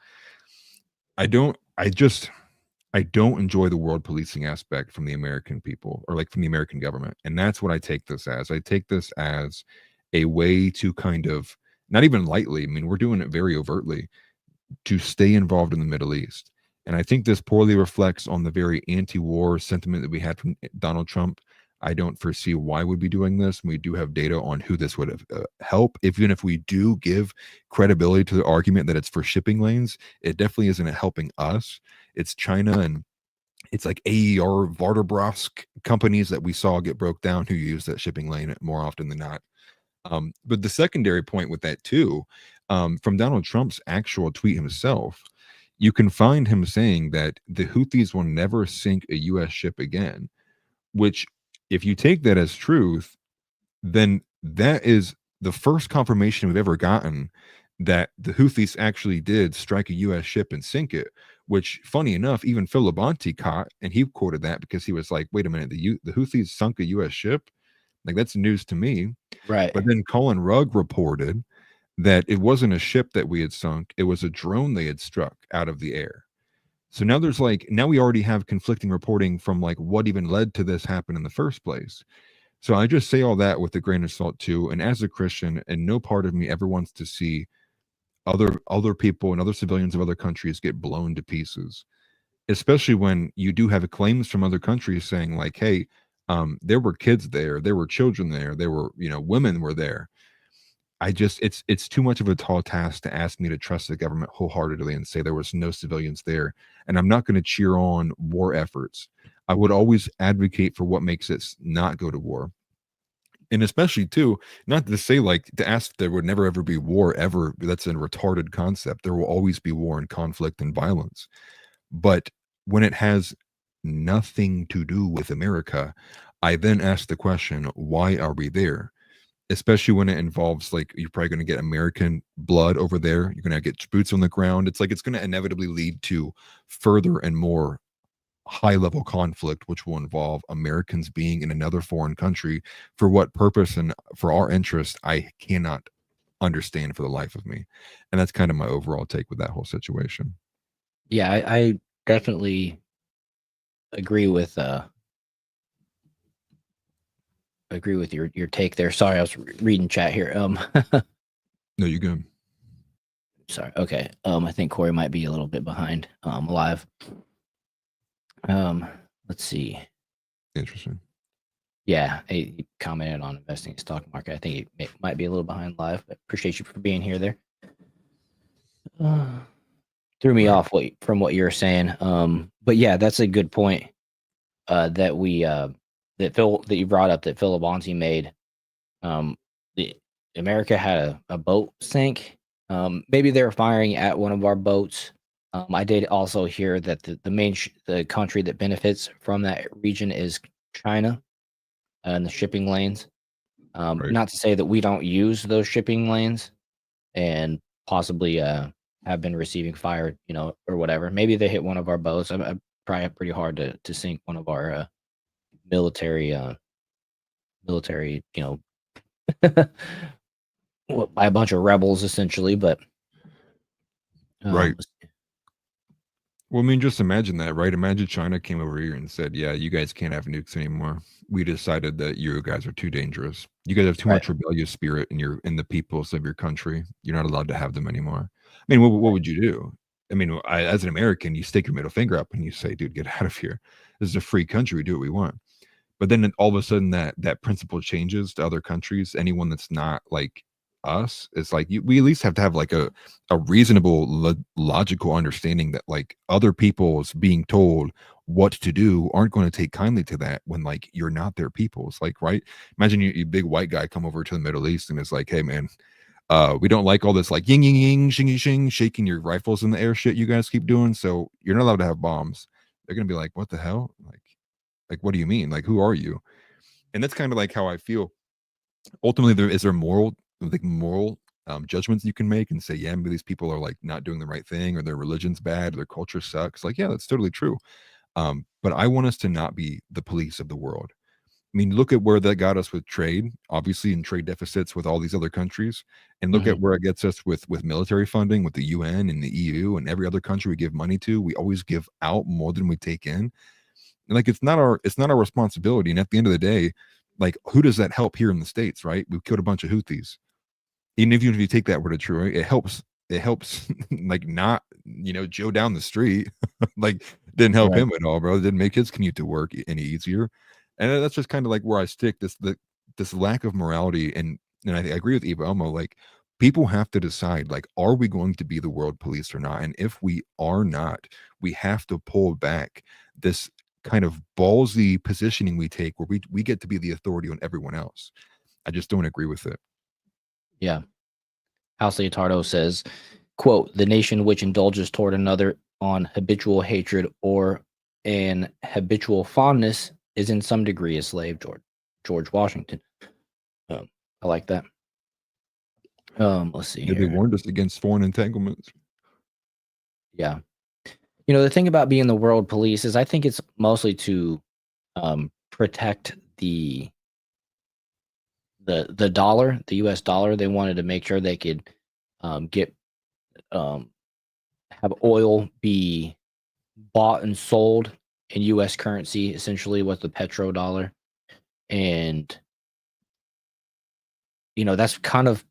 I don't enjoy the world policing aspect from the American people or from the American government. And that's what I take this as. I take this as a way to kind of not even lightly. I mean, we're doing it very overtly to stay involved in the Middle East. And I think this poorly reflects on the very anti-war sentiment that we had from Donald Trump. I don't foresee why we'd be doing this. We do have data on who this would help. Even if we do give credibility to the argument that it's for shipping lanes, it definitely isn't helping us. It's China and it's like AER, Varderbrosk companies that we saw get broke down who use that shipping lane more often than not. But the secondary point with that too, from Donald Trump's actual tweet himself, you can find him saying that the Houthis will never sink a U.S. ship again, which if you take that as truth, then that is the first confirmation we've ever gotten that the Houthis actually did strike a U.S. ship and sink it, which, funny enough, even Phil Labonte caught, and he quoted that because he was like, wait a minute, the Houthis sunk a U.S. ship? Like, that's news to me. Right. But then Colin Rugg reported that it wasn't a ship that we had sunk, it was a drone they had struck out of the air. So now there's like, now we already have conflicting reporting from like what even led to this happen in the first place. So I just say all that with a grain of salt too. And as a Christian, and no part of me ever wants to see other people and other civilians of other countries get blown to pieces, especially when you do have claims from other countries saying like, hey, there were kids there were children there were, women were there. It's too much of a tall task to ask me to trust the government wholeheartedly and say there was no civilians there. And I'm not going to cheer on war efforts. I would always advocate for what makes it not go to war. And especially too, not to say like to ask there would never ever be war ever. That's a retarded concept. There will always be war and conflict and violence. But when it has nothing to do with America, I then ask the question, why are we there? Especially when it involves like you're probably going to get American blood over there. You're going to get boots on the ground. It's like it's going to inevitably lead to further and more high level conflict, which will involve Americans being in another foreign country. For what purpose and for our interest, I cannot understand for the life of me. And that's kind of my overall take with that whole situation. Yeah, I definitely agree with your take there. Sorry, I was reading chat here. No, you're good. Sorry. Okay. I think Corey might be a little bit behind live. Let's see. Interesting. Yeah, he commented on investing in the stock market. I think he might be a little behind live, but appreciate you for being here there. Threw me off from what you were saying. But yeah, that's a good point that you brought up that Phil Labonte made. America had a boat sink. Maybe they were firing at one of our boats. I did also hear that the country that benefits from that region is China and the shipping lanes. Not to say that we don't use those shipping lanes and possibly have been receiving fire, or whatever. Maybe they hit one of our boats. I probably pretty hard to sink one of our military, by a bunch of rebels essentially, but right. Well, I mean, just imagine that, right? Imagine China came over here and said, yeah, you guys can't have nukes anymore. We decided that you guys are too dangerous. You guys have too much rebellious spirit in the peoples of your country. You're not allowed to have them anymore. I mean, what would you do? I mean, as an American, you stick your middle finger up and you say, dude, get out of here. This is a free country. We do what we want. But then all of a sudden that principle changes to other countries. Anyone that's not like us, it's like we at least have to have like a reasonable logical understanding that like other people's being told what to do aren't going to take kindly to that when like you're not their people. It's like, right? Imagine you big white guy come over to the Middle East and it's like, hey man, we don't like all this like ying ying ying shing shing shaking your rifles in the air shit you guys keep doing, so you're not allowed to have bombs. They're gonna be like, what the hell? Like what do you mean? Like, who are you? And that's kind of like how I feel. Ultimately, there moral judgments you can make and say, yeah, maybe these people are like not doing the right thing, or their religion's bad, or their culture sucks. Like, yeah, that's totally true. But I want us to not be the police of the world. I mean, look at where that got us with trade, obviously in trade deficits with all these other countries, and look at where it gets us with military funding, with the UN and the EU and every other country we give money to. We always give out more than we take in. And like it's not our responsibility. And at the end of the day, like who does that help here in the States, right? We've killed a bunch of Houthis. even if you take that word of true, it helps like not, Joe down the street, like didn't help Right. him at all, bro. It didn't make his commute to work any easier. And that's just kind of like where I stick, this lack of morality. And I agree with Eva Elmo, like people have to decide, like, are we going to be the world police or not? And if we are not, we have to pull back this kind of ballsy positioning we take where we get to be the authority on everyone else. I just don't agree with it. Yeah. House Leotardo says, quote, the nation which indulges toward another on habitual hatred or an habitual fondness is in some degree a slave. George Washington. I like that. Let's see Yeah, they here. warned us against foreign entanglements. Yeah. The thing about being the world police is I think it's mostly to protect the dollar, the US dollar. They wanted to make sure they could get have oil be bought and sold in US currency, essentially with the petrodollar. And that's kind of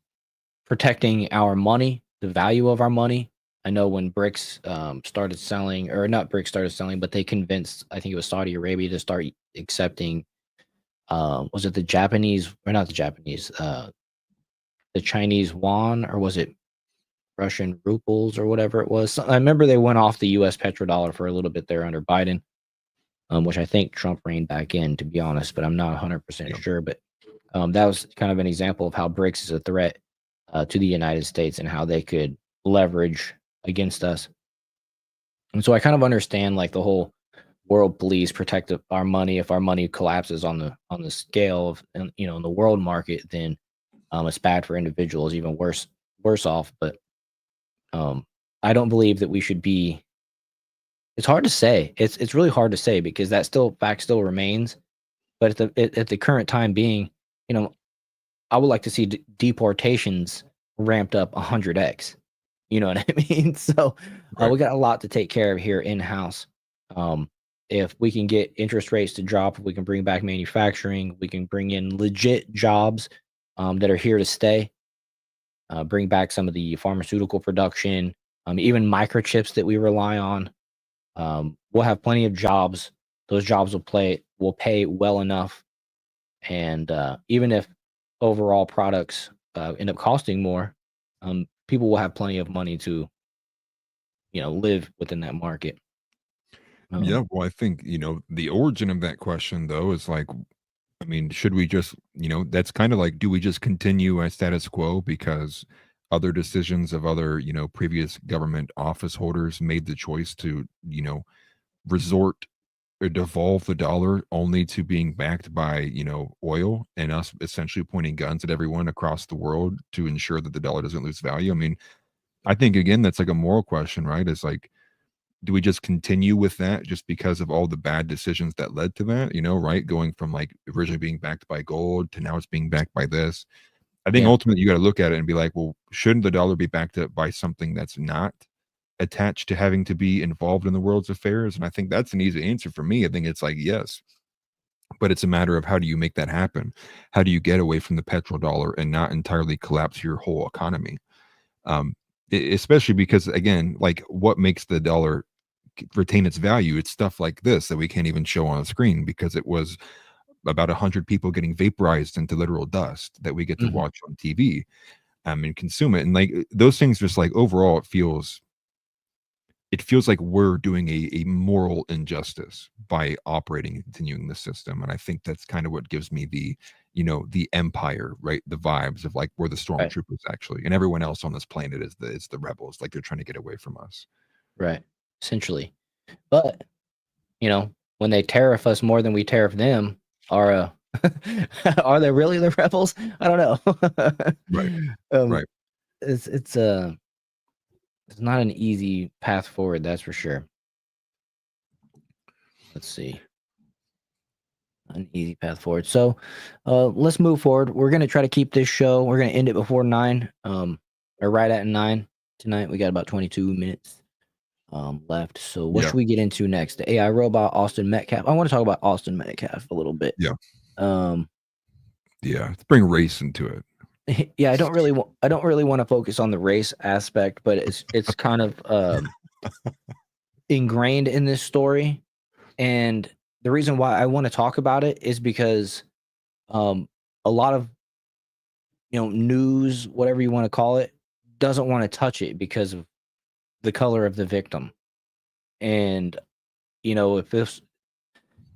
protecting our money, the value of our money. I know when BRICS started selling, or not BRICS started selling, but they convinced, I think it was Saudi Arabia, to start accepting, was it the Japanese, or not the Japanese, the Chinese yuan, or was it Russian rubles or whatever it was? I remember they went off the US petrodollar for a little bit there under Biden, which I think Trump reined back in, to be honest, but I'm not 100% sure. But that was kind of an example of how BRICS is a threat to the United States and how they could leverage against us. And so I kind of understand like the whole world police protect our money. If our money collapses on the scale of, in the world market, then it's bad for individuals, even worse off. But I don't believe that we should be. It's hard to say. It's really hard to say because that fact still remains. But at the current time being, I would like to see deportations ramped up 100x. You know what I mean? So we got a lot to take care of here in house. If we can get interest rates to drop, if we can bring back manufacturing, we can bring in legit jobs that are here to stay. Bring back some of the pharmaceutical production, even microchips that we rely on. We'll have plenty of jobs. Those jobs will pay well enough, and even if overall products end up costing more, people will have plenty of money to, live within that market. Yeah, well, I think, the origin of that question though is like, I mean, should we just, that's kind of like, do we just continue as status quo because other decisions of other, previous government office holders made the choice to, resort or devolve the dollar only to being backed by, oil, and us essentially pointing guns at everyone across the world to ensure that the dollar doesn't lose value? I mean, I think again, that's like a moral question, right? It's like, do we just continue with that just because of all the bad decisions that led to that, right? Going from like originally being backed by gold to now it's being backed by this. I think Yeah. ultimately you got to look at it and be like, well, shouldn't the dollar be backed up by something that's not attached to having to be involved in the world's affairs? And I think that's an easy answer for me. I think it's like, yes, but it's a matter of how do you make that happen? How do you get away from the petrodollar and not entirely collapse your whole economy? Especially because, again, like what makes the dollar retain its value? It's stuff like this that we can't even show on a screen because it was about 100 people getting vaporized into literal dust that we get to watch on TV and consume it. And like those things, just like overall, it feels like we're doing a moral injustice by operating and continuing the system. And I think that's kind of what gives me the empire, right? The vibes of like we're the stormtroopers actually, and everyone else on this planet is the rebels. Like they're trying to get away from us. Right. Essentially. But, when they tariff us more than we tariff them, are they really the rebels? I don't know. Right. Right. It's not an easy path forward, that's for sure. Let's see. An easy path forward. So let's move forward. We're going to try to keep this show. We're going to end it before 9, or right at 9 tonight. We got about 22 minutes left. So what should we get into next? The AI robot, Austin Metcalf. I want to talk about Austin Metcalf a little bit. Yeah. Let's bring race into it. Yeah, I don't really want to focus on the race aspect, but it's kind of ingrained in this story. And the reason why I want to talk about it is because a lot of news, whatever you want to call it, doesn't want to touch it because of the color of the victim. And if this,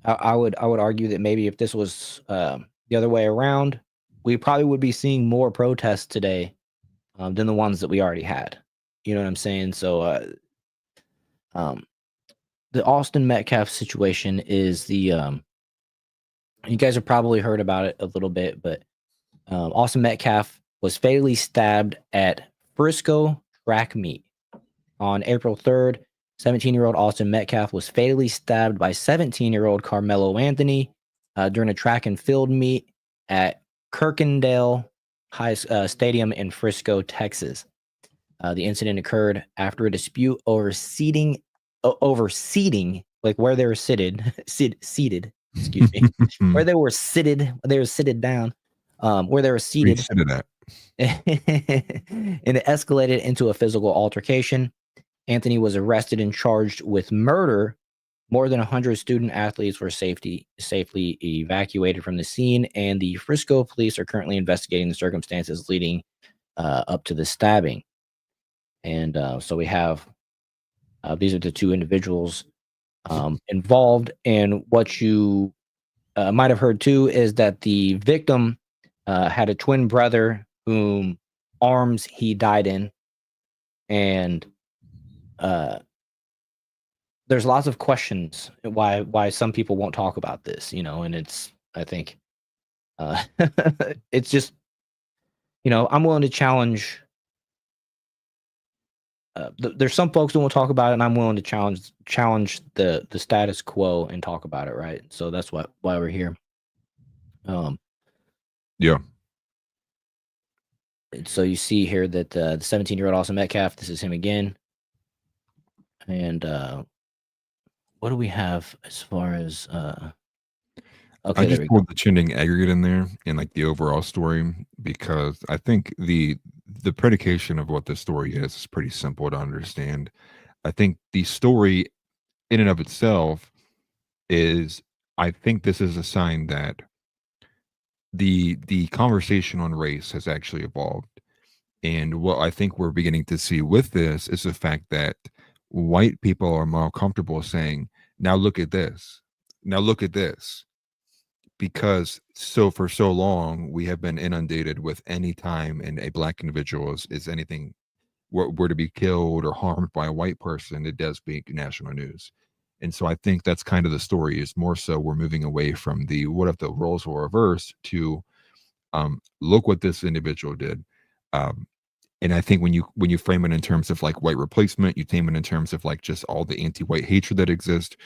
I would argue that maybe if this was the other way around, we probably would be seeing more protests today than the ones that we already had. You know what I'm saying? So the Austin Metcalf situation is the you guys have probably heard about it a little bit, but Austin Metcalf was fatally stabbed at Frisco track meet on April 3rd. 17-year-old Austin Metcalf was fatally stabbed by 17-year-old Carmelo Anthony during a track and field meet at Kirkendale High Stadium in Frisco, Texas. The incident occurred after a dispute over seating, like where they were seated, excuse me, where they were seated down, where they were seated. And it escalated into a physical altercation. Anthony was arrested and charged with murder. More than 100 student athletes were safely evacuated from the scene, and the Frisco police are currently investigating the circumstances leading up to the stabbing. And so we have these are the two individuals involved. And what you might have heard too is that the victim had a twin brother whom arms he died in, and there's lots of questions why some people won't talk about this, and it's, I think, it's just, I'm willing to challenge. There's some folks who won't talk about it, and I'm willing to challenge the status quo and talk about it, right? So that's why we're here. Yeah. So you see here that the 17-year-old Austin Metcalf, this is him again. And what do we have as far as okay, I just pulled the trending aggregate in there and like the overall story, because I think the predication of what the story is pretty simple to understand. I think the story in and of itself is, I think this is a sign that the conversation on race has actually evolved. And what I think we're beginning to see with this is the fact that white people are more comfortable saying, now look at this. Now look at this. Because for so long, we have been inundated with any time and a black individual is anything were to be killed or harmed by a white person, it does make national news. And so I think that's kind of the story, is more so we're moving away from the what if the roles were reversed to look what this individual did. And I think when you frame it in terms of like white replacement, you frame it in terms of like just all the anti-white hatred that exists,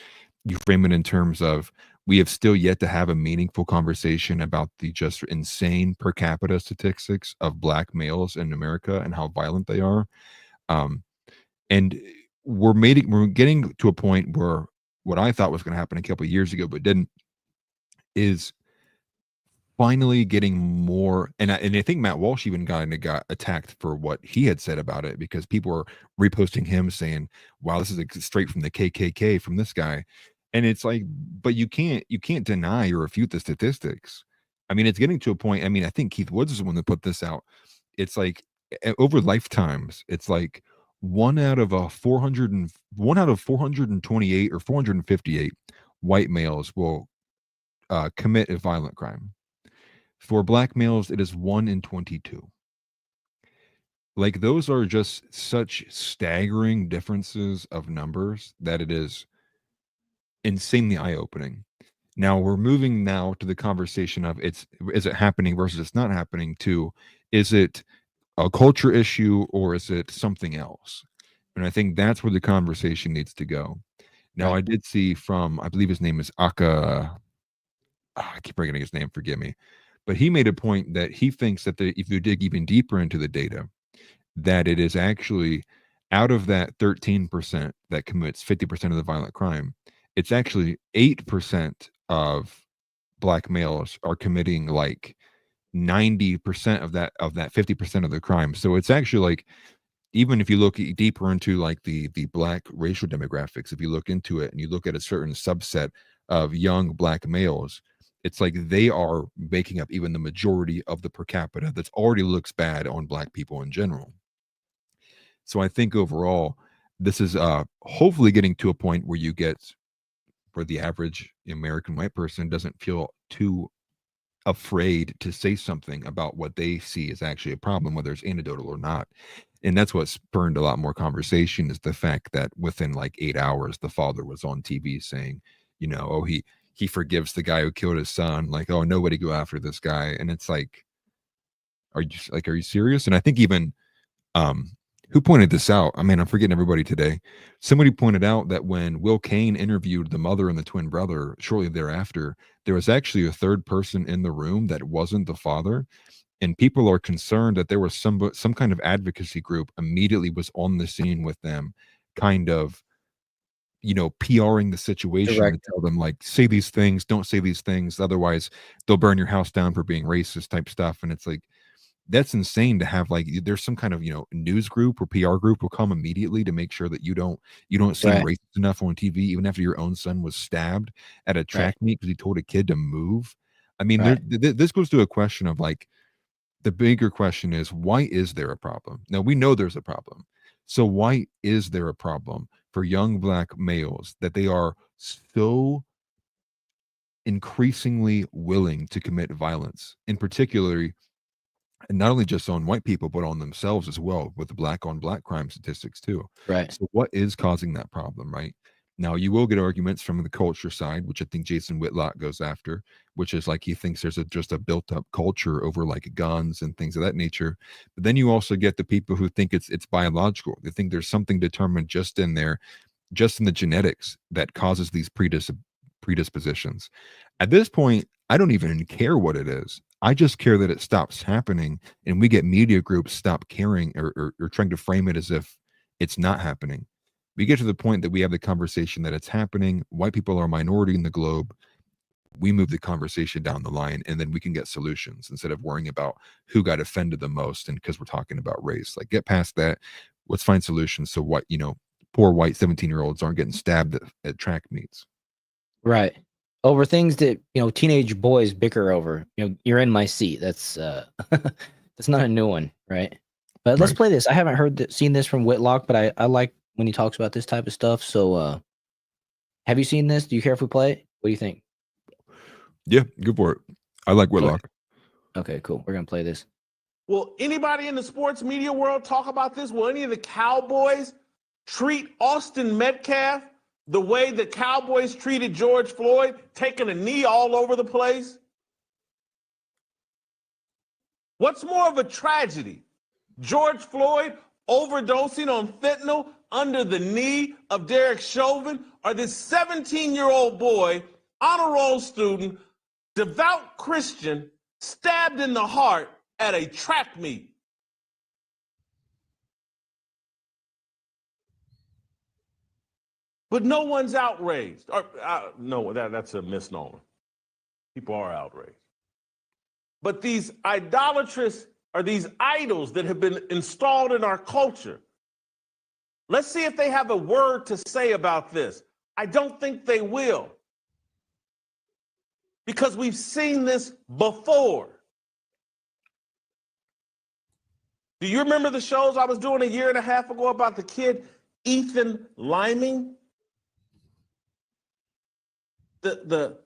you frame it in terms of we have still yet to have a meaningful conversation about the just insane per capita statistics of black males in America and how violent they are. And we're getting to a point where what I thought was going to happen a couple of years ago, but didn't, is finally getting more. And I think Matt Walsh even got attacked for what he had said about it, because people were reposting him saying, wow, this is straight from the KKK from this guy. And it's like, but you can't deny or refute the statistics. I mean, it's getting to a point. I mean, I think Keith Woods is the one that put this out. It's like over lifetimes, it's like 1 out of 428 or 458 white males will commit a violent crime. For black males, it is 1 in 22. Like, those are just such staggering differences of numbers that it is insanely eye-opening. Now we're moving now to the conversation of is it happening versus it's not happening, to is it a culture issue or is it something else? And I think that's where the conversation needs to go. Now, I did see from, I believe his name is Aka, I keep forgetting his name, forgive me, but he made a point that he thinks that if you dig even deeper into the data, that it is actually out of that 13% that commits 50% of the violent crime, it's actually 8% of black males are committing like 90% of that 50% of the crime. So it's actually like, even if you look deeper into like the black racial demographics, if you look into it and you look at a certain subset of young black males, it's like they are making up even the majority of the per capita that's already looks bad on black people in general. So I think overall, this is hopefully getting to a point where where the average American white person doesn't feel too afraid to say something about what they see is actually a problem, whether it's anecdotal or not. And that's what spurred a lot more conversation, is the fact that within like 8 hours, the father was on TV saying, oh, he forgives the guy who killed his son. Like, oh, nobody go after this guy. And it's like, are you serious? And I think even who pointed this out? I mean, I'm forgetting everybody today. Somebody pointed out that when Will Kane interviewed the mother and the twin brother shortly thereafter, there was actually a third person in the room that wasn't the father. And people are concerned that there was some kind of advocacy group immediately was on the scene with them, kind of, PRing the situation Direct. to tell them, like, say these things, don't say these things, otherwise they'll burn your house down for being racist type stuff. And it's like, that's insane to have, like, there's some kind of, news group or PR group will come immediately to make sure that you don't seem Right. racist enough on TV, even after your own son was stabbed at a track meet because he told a kid to move. I mean, Right. this goes to a question of, like, the bigger question is, why is there a problem? Now, we know there's a problem. So why is there a problem for young black males that they are so increasingly willing to commit violence, in particular, and not only just on white people, but on themselves as well, with the black on black crime statistics too. Right. So what is causing that problem, right? Now, you will get arguments from the culture side, which I think Jason Whitlock goes after, which is like he thinks there's just a built up culture over like guns and things of that nature. But then you also get the people who think it's biological. They think there's something determined just in there, just in the genetics, that causes these predispositions. At this point, I don't even care what it is. I just care that it stops happening, and we get media groups stop caring or trying to frame it as if it's not happening. We get to the point that we have the conversation that it's happening. White people are a minority in the globe. We move the conversation down the line, and then we can get solutions instead of worrying about who got offended the most. And because we're talking about race, like, get past that. Let's find solutions so what, poor white 17-year-olds aren't getting stabbed at track meets. Right. Over things that, teenage boys bicker over. You're in my seat. That's that's not a new one, right? But let's Right. play this. I haven't seen this from Whitlock, but I like when he talks about this type of stuff. So have you seen this? Do you care if we play it? What do you think? Yeah, go for it. I like Whitlock. Okay, cool. We're gonna play this. Will anybody in the sports media world talk about this? Will any of the Cowboys treat Austin Metcalf the way the Cowboys treated George Floyd, taking a knee all over the place? What's more of a tragedy? George Floyd overdosing on fentanyl under the knee of Derek Chauvin, or this 17-year-old boy, honor roll student, devout Christian, stabbed in the heart at a track meet? But no one's outraged. Or, no, that's a misnomer. People are outraged. But these idolatrous, or these idols that have been installed in our culture, let's see if they have a word to say about this. I don't think they will, because we've seen this before. Do you remember the shows I was doing a year and a half ago about the kid Ethan Liming? The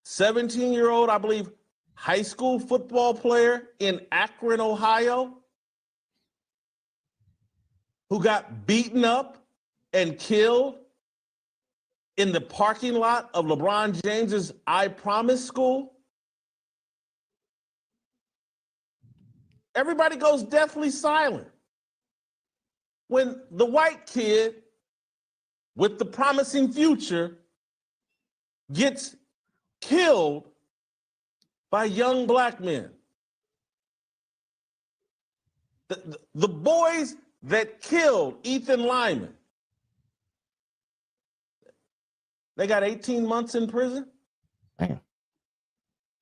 17-year-old, I believe, high school football player in Akron, Ohio, who got beaten up and killed in the parking lot of LeBron James's I Promise school. Everybody goes deathly silent when the white kid with the promising future gets killed by young black men. The boys that killed Ethan Lyman, they got 18 months in prison. Damn.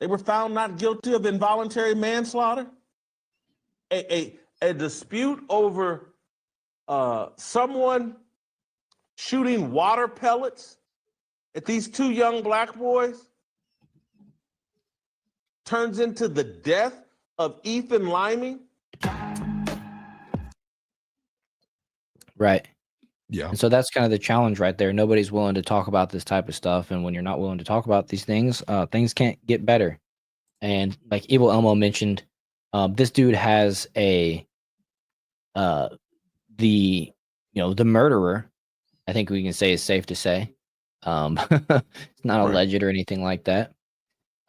They were found not guilty of involuntary manslaughter. A dispute over someone shooting water pellets at these two young black boys turns into the death of Ethan Liming. Right. Yeah. And so that's kind of the challenge right there. Nobody's willing to talk about this type of stuff. And when you're not willing to talk about these things, things can't get better. And like Evil Elmo mentioned, this dude has the murderer, I think we can say is safe to say. It's not alleged or anything like that.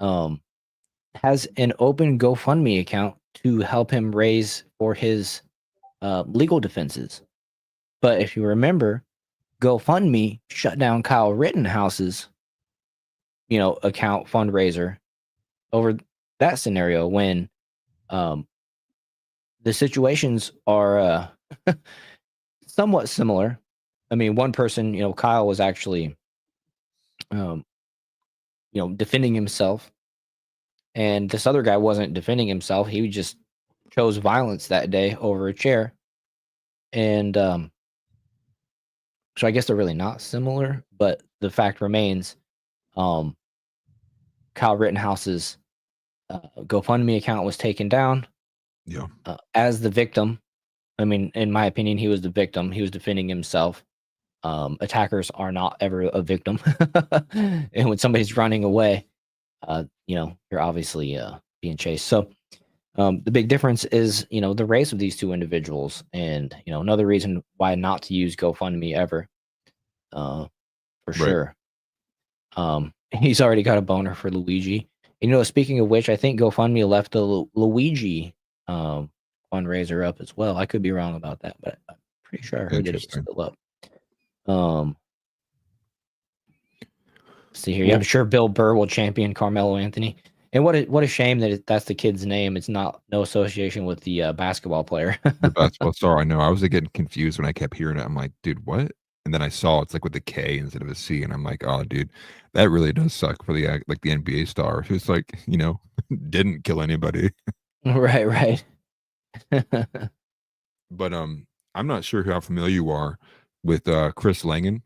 Has an open GoFundMe account to help him raise for his legal defenses. But if you remember, GoFundMe shut down Kyle Rittenhouse's, account fundraiser over that scenario when the situations are somewhat similar. I mean, one person, Kyle was actually, defending himself, and this other guy wasn't defending himself. He just chose violence that day over a chair, and so I guess they're really not similar. But the fact remains, Kyle Rittenhouse's GoFundMe account was taken down. Yeah. As the victim. I mean, in my opinion, he was the victim. He was defending himself. Attackers are not ever a victim. And when somebody's running away, you're obviously being chased. So the big difference is, the race of these two individuals. And, another reason why not to use GoFundMe ever, for sure. He's already got a boner for Luigi. And, speaking of which, I think GoFundMe left the Luigi fundraiser up as well. I could be wrong about that, but I'm pretty sure I heard it was still up. See here, yeah, I'm sure Bill Burr will champion Carmelo Anthony. And what a shame that that's the kid's name. It's no association with the basketball player. The basketball star. I know. I was getting confused when I kept hearing it. I'm like, dude, what? And then I saw it's like with a K instead of a C, and I'm like, oh, dude, that really does suck for the NBA star who's like, didn't kill anybody. Right. But I'm not sure how familiar you are with Chris Langan.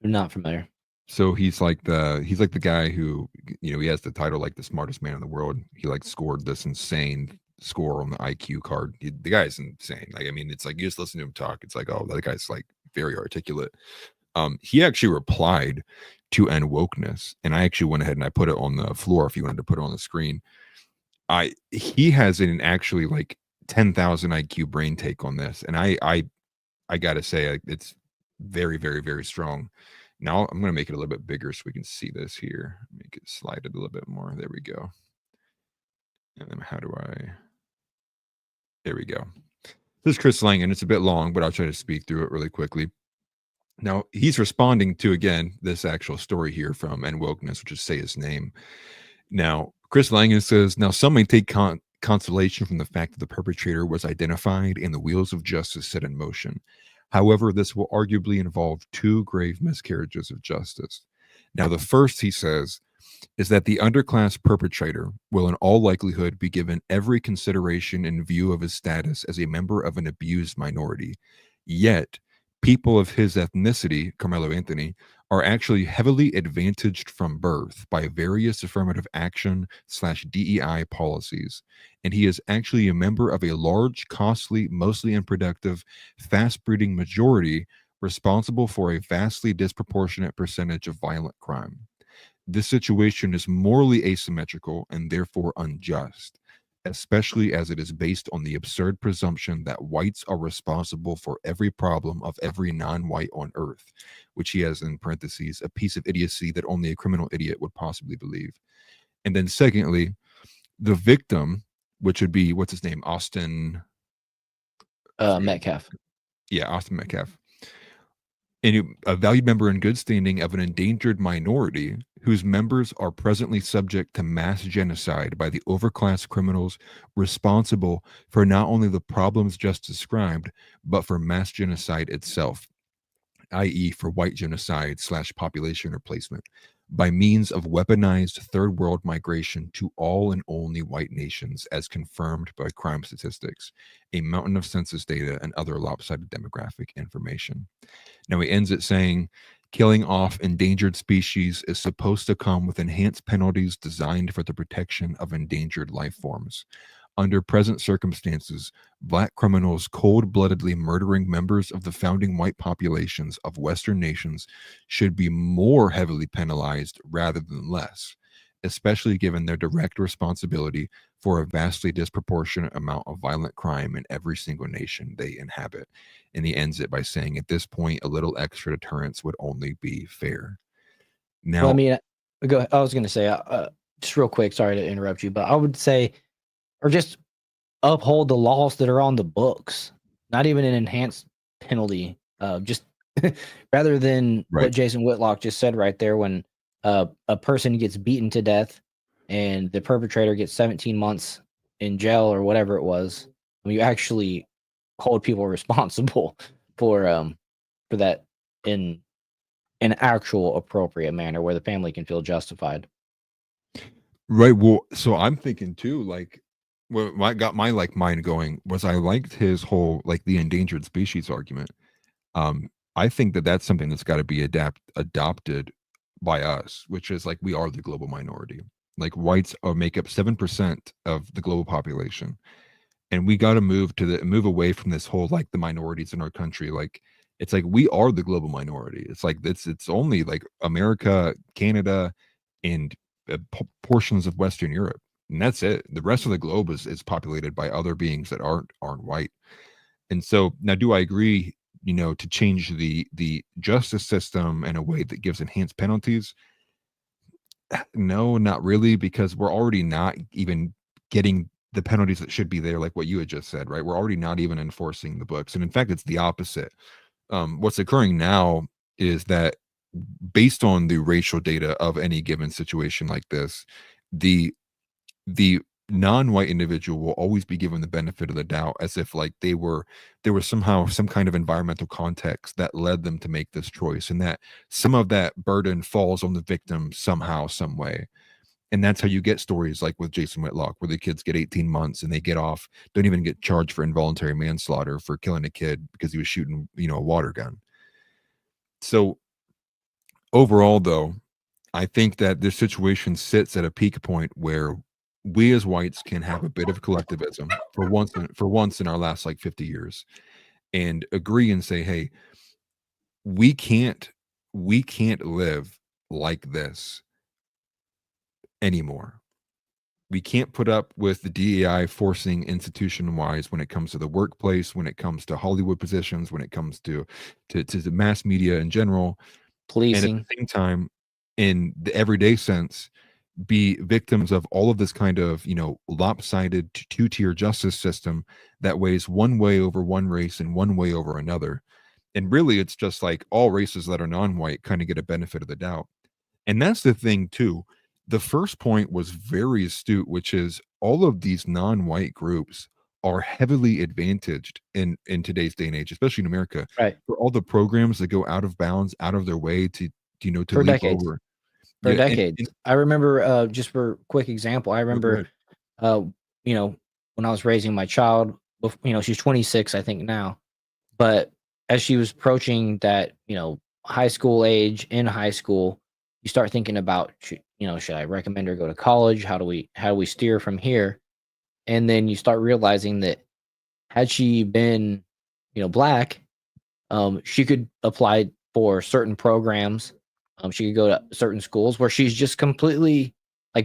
I'm not familiar. So he's like the guy who, he has the title like the smartest man in the world. He like scored this insane score on the IQ card. The guy's insane. Like, I mean, it's like you just listen to him talk. It's like, oh, that guy's like very articulate. He actually replied to End Wokeness, and I actually went ahead and I put it on the floor if you wanted to put it on the screen. He has an actually like 10,000 IQ brain take on this, and I gotta say it's very, very, very strong. Now I'm gonna make it a little bit bigger so we can see this here. Make it slide it a little bit more. There we go. And then there we go. This is Chris Langan. It's a bit long, but I'll try to speak through it really quickly. Now he's responding to, again, this actual story here from End Wokeness, which is say his name. Now, Chris Langan says, now some may take consolation from the fact that the perpetrator was identified and the wheels of justice set in motion. However, this will arguably involve two grave miscarriages of justice. Now, the first, he says, is that the underclass perpetrator will in all likelihood be given every consideration in view of his status as a member of an abused minority. Yet, people of his ethnicity, Carmelo Anthony, are actually heavily advantaged from birth by various affirmative action / DEI policies. And he is actually a member of a large, costly, mostly unproductive, fast-breeding majority responsible for a vastly disproportionate percentage of violent crime. This situation is morally asymmetrical and therefore unjust, especially as it is based on the absurd presumption that whites are responsible for every problem of every non-white on earth, which he has in parentheses, a piece of idiocy that only a criminal idiot would possibly believe. And then secondly, the victim, which would be, what's his name? Austin Metcalf. Yeah, Austin Metcalf. And a valued member in good standing of an endangered minority whose members are presently subject to mass genocide by the overclass criminals responsible for not only the problems just described, but for mass genocide itself. i.e. for white genocide / population replacement, by means of weaponized third world migration to all and only white nations as confirmed by crime statistics, a mountain of census data, and other lopsided demographic information. Now he ends it saying, killing off endangered species is supposed to come with enhanced penalties designed for the protection of endangered life forms. Under present circumstances, black criminals cold-bloodedly murdering members of the founding white populations of Western nations should be more heavily penalized rather than less, especially given their direct responsibility for a vastly disproportionate amount of violent crime in every single nation they inhabit. And he ends it by saying, at this point, a little extra deterrence would only be fair. Now, Well, I mean, I was going to say, just real quick, sorry to interrupt you, but I would say, or just uphold the laws that are on the books, not even an enhanced penalty. Just rather than Right. what Jason Whitlock just said right there, when a person gets beaten to death and the perpetrator gets 17 months in jail or whatever it was, when you actually hold people responsible for that in an actual appropriate manner where the family can feel justified. right. Well, so I'm thinking too, like, what got my mind going was I liked his whole the endangered species argument. I think that that's something that's got to be adopted by us, which is we are the global minority. Whites make up 7% of the global population, and we got to move away from this whole the minorities in our country. It's we are the global minority. It's only America, Canada, and portions of Western Europe, and that's it. The rest of the globe is populated by other beings that aren't white. And so now, do I agree, to change the justice system in a way that gives enhanced penalties? No, not really, because we're already not even getting the penalties that should be there, like what you had just said, right? We're already not even enforcing the books. And in fact, it's the opposite. What's occurring now is that based on the racial data of any given situation like this, the non-white individual will always be given the benefit of the doubt, as if there was somehow some kind of environmental context that led them to make this choice, and that some of that burden falls on the victim somehow, some way. And that's how you get stories like with Jason Whitlock, where the kids get 18 months and they get off, don't even get charged for involuntary manslaughter for killing a kid because he was shooting a water gun. So overall, though, I think that this situation sits at a peak point where we as whites can have a bit of collectivism for once in our last 50 years, and agree and say, hey, we can't live like this anymore. We can't put up with the DEI forcing institution-wise when it comes to the workplace, when it comes to Hollywood positions, when it comes to the mass media in general. Policing. And at the same time, in the everyday sense, be victims of all of this kind of lopsided two-tier justice system that weighs one way over one race and one way over another. And really, it's just all races that are non-white kind of get a benefit of the doubt. And that's the thing too. The first point was very astute, which is all of these non-white groups are heavily advantaged in today's day and age, especially in America, Right. for all the programs that go out of bounds, out of their way to For leap decades. over. For Yeah, decades. I remember, just for a quick example, I remember, when I was raising my child, she's 26, I think now, but as she was approaching that, high school age, in high school, you start thinking about, should I recommend her go to college? How do we steer from here? And then you start realizing that had she been, black, she could apply for certain programs. She could go to certain schools where she's just completely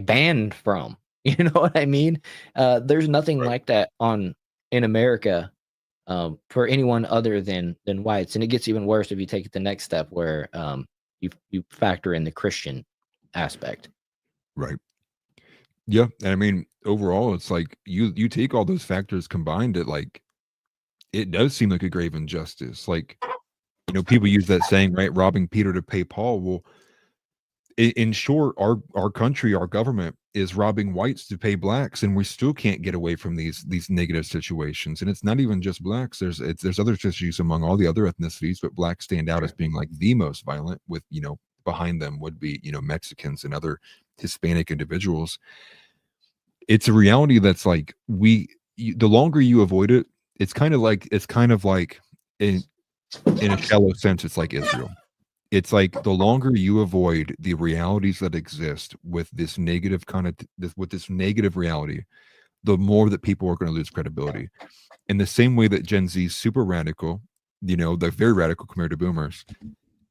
banned from. You know what I mean? There's nothing like that in America for anyone other than whites, and it gets even worse if you take it the next step where you factor in the Christian aspect. Right. Yeah. And I mean, overall, it's you take all those factors combined, it does seem like a grave injustice. People use that saying, right? Robbing Peter to pay Paul. Well, in short, our country, our government is robbing whites to pay blacks, and we still can't get away from these negative situations. And it's not even just blacks. There's other issues among all the other ethnicities, but blacks stand out as being like the most violent. With behind them would be Mexicans and other Hispanic individuals. It's a reality that's like the longer you avoid it, it's kind of like in a shallow sense, it's like Israel. It's like the longer you avoid the realities that exist with this negative with this negative reality, the more that people are going to lose credibility. In the same way that Gen Z is super radical, they're very radical compared to boomers,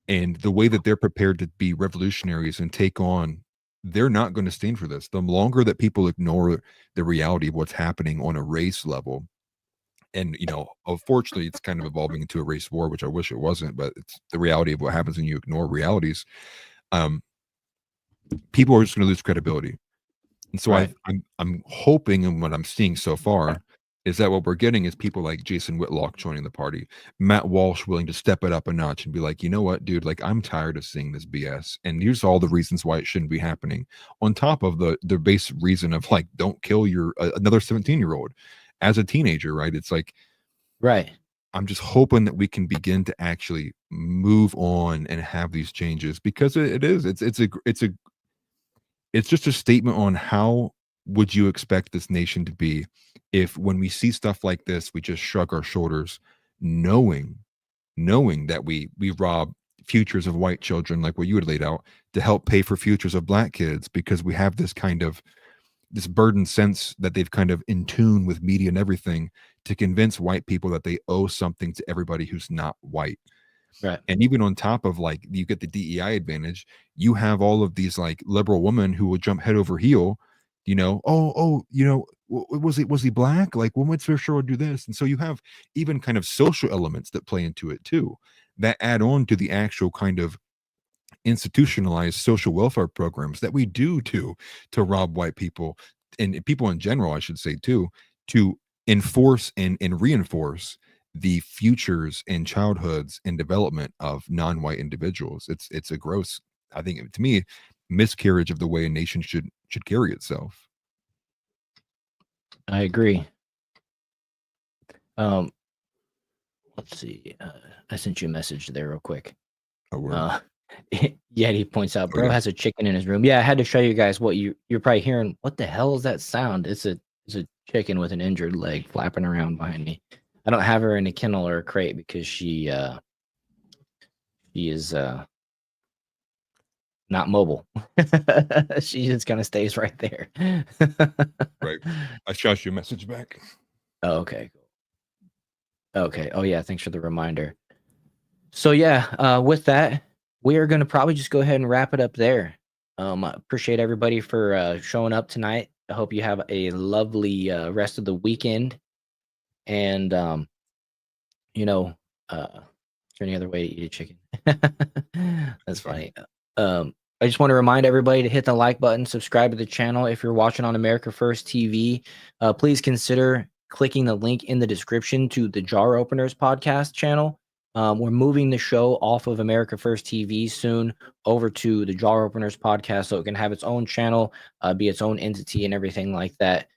and the way that they're prepared to be revolutionaries and take on, they're not going to stand for this. The longer that people ignore the reality of what's happening on a race level, and unfortunately it's kind of evolving into a race war, which I wish it wasn't, but it's the reality of what happens when you ignore realities. People are just going to lose credibility. And so Right. I'm hoping, and what I'm seeing so far is that what we're getting is people like Jason Whitlock joining the party, Matt Walsh willing to step it up a notch and be like, you know what, dude, like I'm tired of seeing this BS, and here's all the reasons why it shouldn't be happening, on top of the base reason of like, don't kill your another 17-year-old as a teenager, right? It's like, Right. I'm just hoping that we can begin to actually move on and have these changes, because it's just a statement on how would you expect this nation to be if, when we see stuff like this, we just shrug our shoulders, knowing that we rob futures of white children, like what you had laid out, to help pay for futures of black kids, because we have this kind of this burdened sense that they've kind of in tune with media and everything to convince white people that they owe something to everybody who's not white. Right. And even on top of, like, you get the DEI advantage, you have all of these like liberal women who will jump head over heel, was he black? Like, well, let's for sure do this. And so you have even kind of social elements that play into it too, that add on to the actual kind of institutionalized social welfare programs that we do to rob white people, and people in general, I should say too, to enforce and reinforce the futures and childhoods and development of non-white individuals. It's a gross, I think, to me, miscarriage of the way a nation should carry itself. I agree. Let's see. I sent you a message there real quick. Oh, word. Yeti points out, bro has a chicken in his room. Yeah, I had to show you guys what you're probably hearing. What the hell is that sound? It's a chicken with an injured leg flapping around behind me. I don't have her in a kennel or a crate because she is not mobile. She just kind of stays right there. Right. I shot you a message back. Oh, okay, cool. Okay. Oh yeah, thanks for the reminder. So yeah, with that, we are going to probably just go ahead and wrap it up there. I appreciate everybody for showing up tonight. I hope you have a lovely rest of the weekend. And, is there any other way to eat a chicken? That's funny. I just want to remind everybody to hit the like button, subscribe to the channel. If you're watching on America First TV, please consider clicking the link in the description to the Jar Openers podcast channel. We're moving the show off of America First TV soon over to the Jar Openers podcast, so it can have its own channel, be its own entity and everything like that.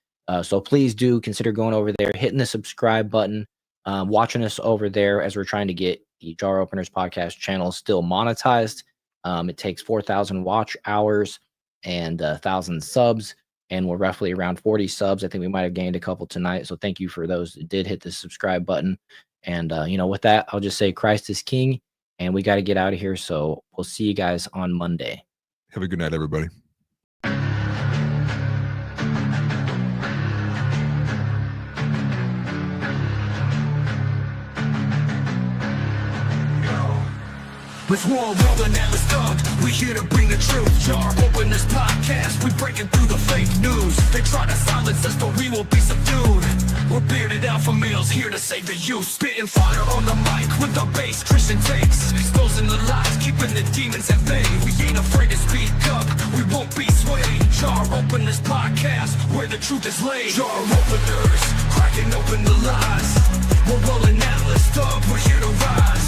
So please do consider going over there, hitting the subscribe button, watching us over there as we're trying to get the Jar Openers podcast channel still monetized. It takes 4,000 watch hours and 1,000 subs, and we're roughly around 40 subs. I think we might have gained a couple tonight. So thank you for those that did hit the subscribe button. And, with that, I'll just say Christ is King, and we got to get out of here. So we'll see you guys on Monday. Have a good night, everybody. Let's roll rolling and let's thug. We here to bring the truth. Jar open this podcast. We breaking through the fake news. They try to silence us, but we will be subdued. We're bearded alpha males here to save the youth. Spitting fire on the mic with the bass Christian takes. Exposing the lies, keeping the demons at bay. We ain't afraid to speak up. We won't be swayed. Jar open this podcast where the truth is laid. Jar openers, cracking open the lies. We're rolling Atlas thug. We're here to rise.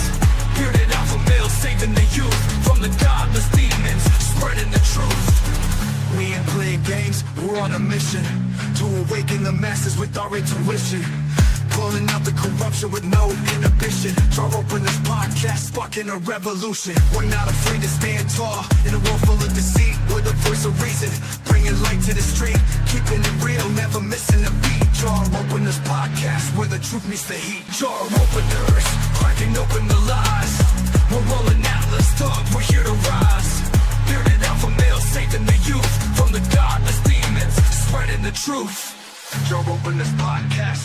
Bearded alpha males saving the youth from the godless demons, spreading the games, we're on a mission to awaken the masses with our intuition. Pulling out the corruption with no inhibition. Draw open this podcast, sparking a revolution. We're not afraid to stand tall in a world full of deceit. We're the voice of reason, bringing light to the street, keeping it real, never missing a beat. Jar open this podcast, where the truth meets the heat. Jar openers, cracking open the lies. We're rolling out, let's talk, we're here to rise. Bearded alpha males saving the youth from the godless demons, spreading the truth. Jar open this podcast.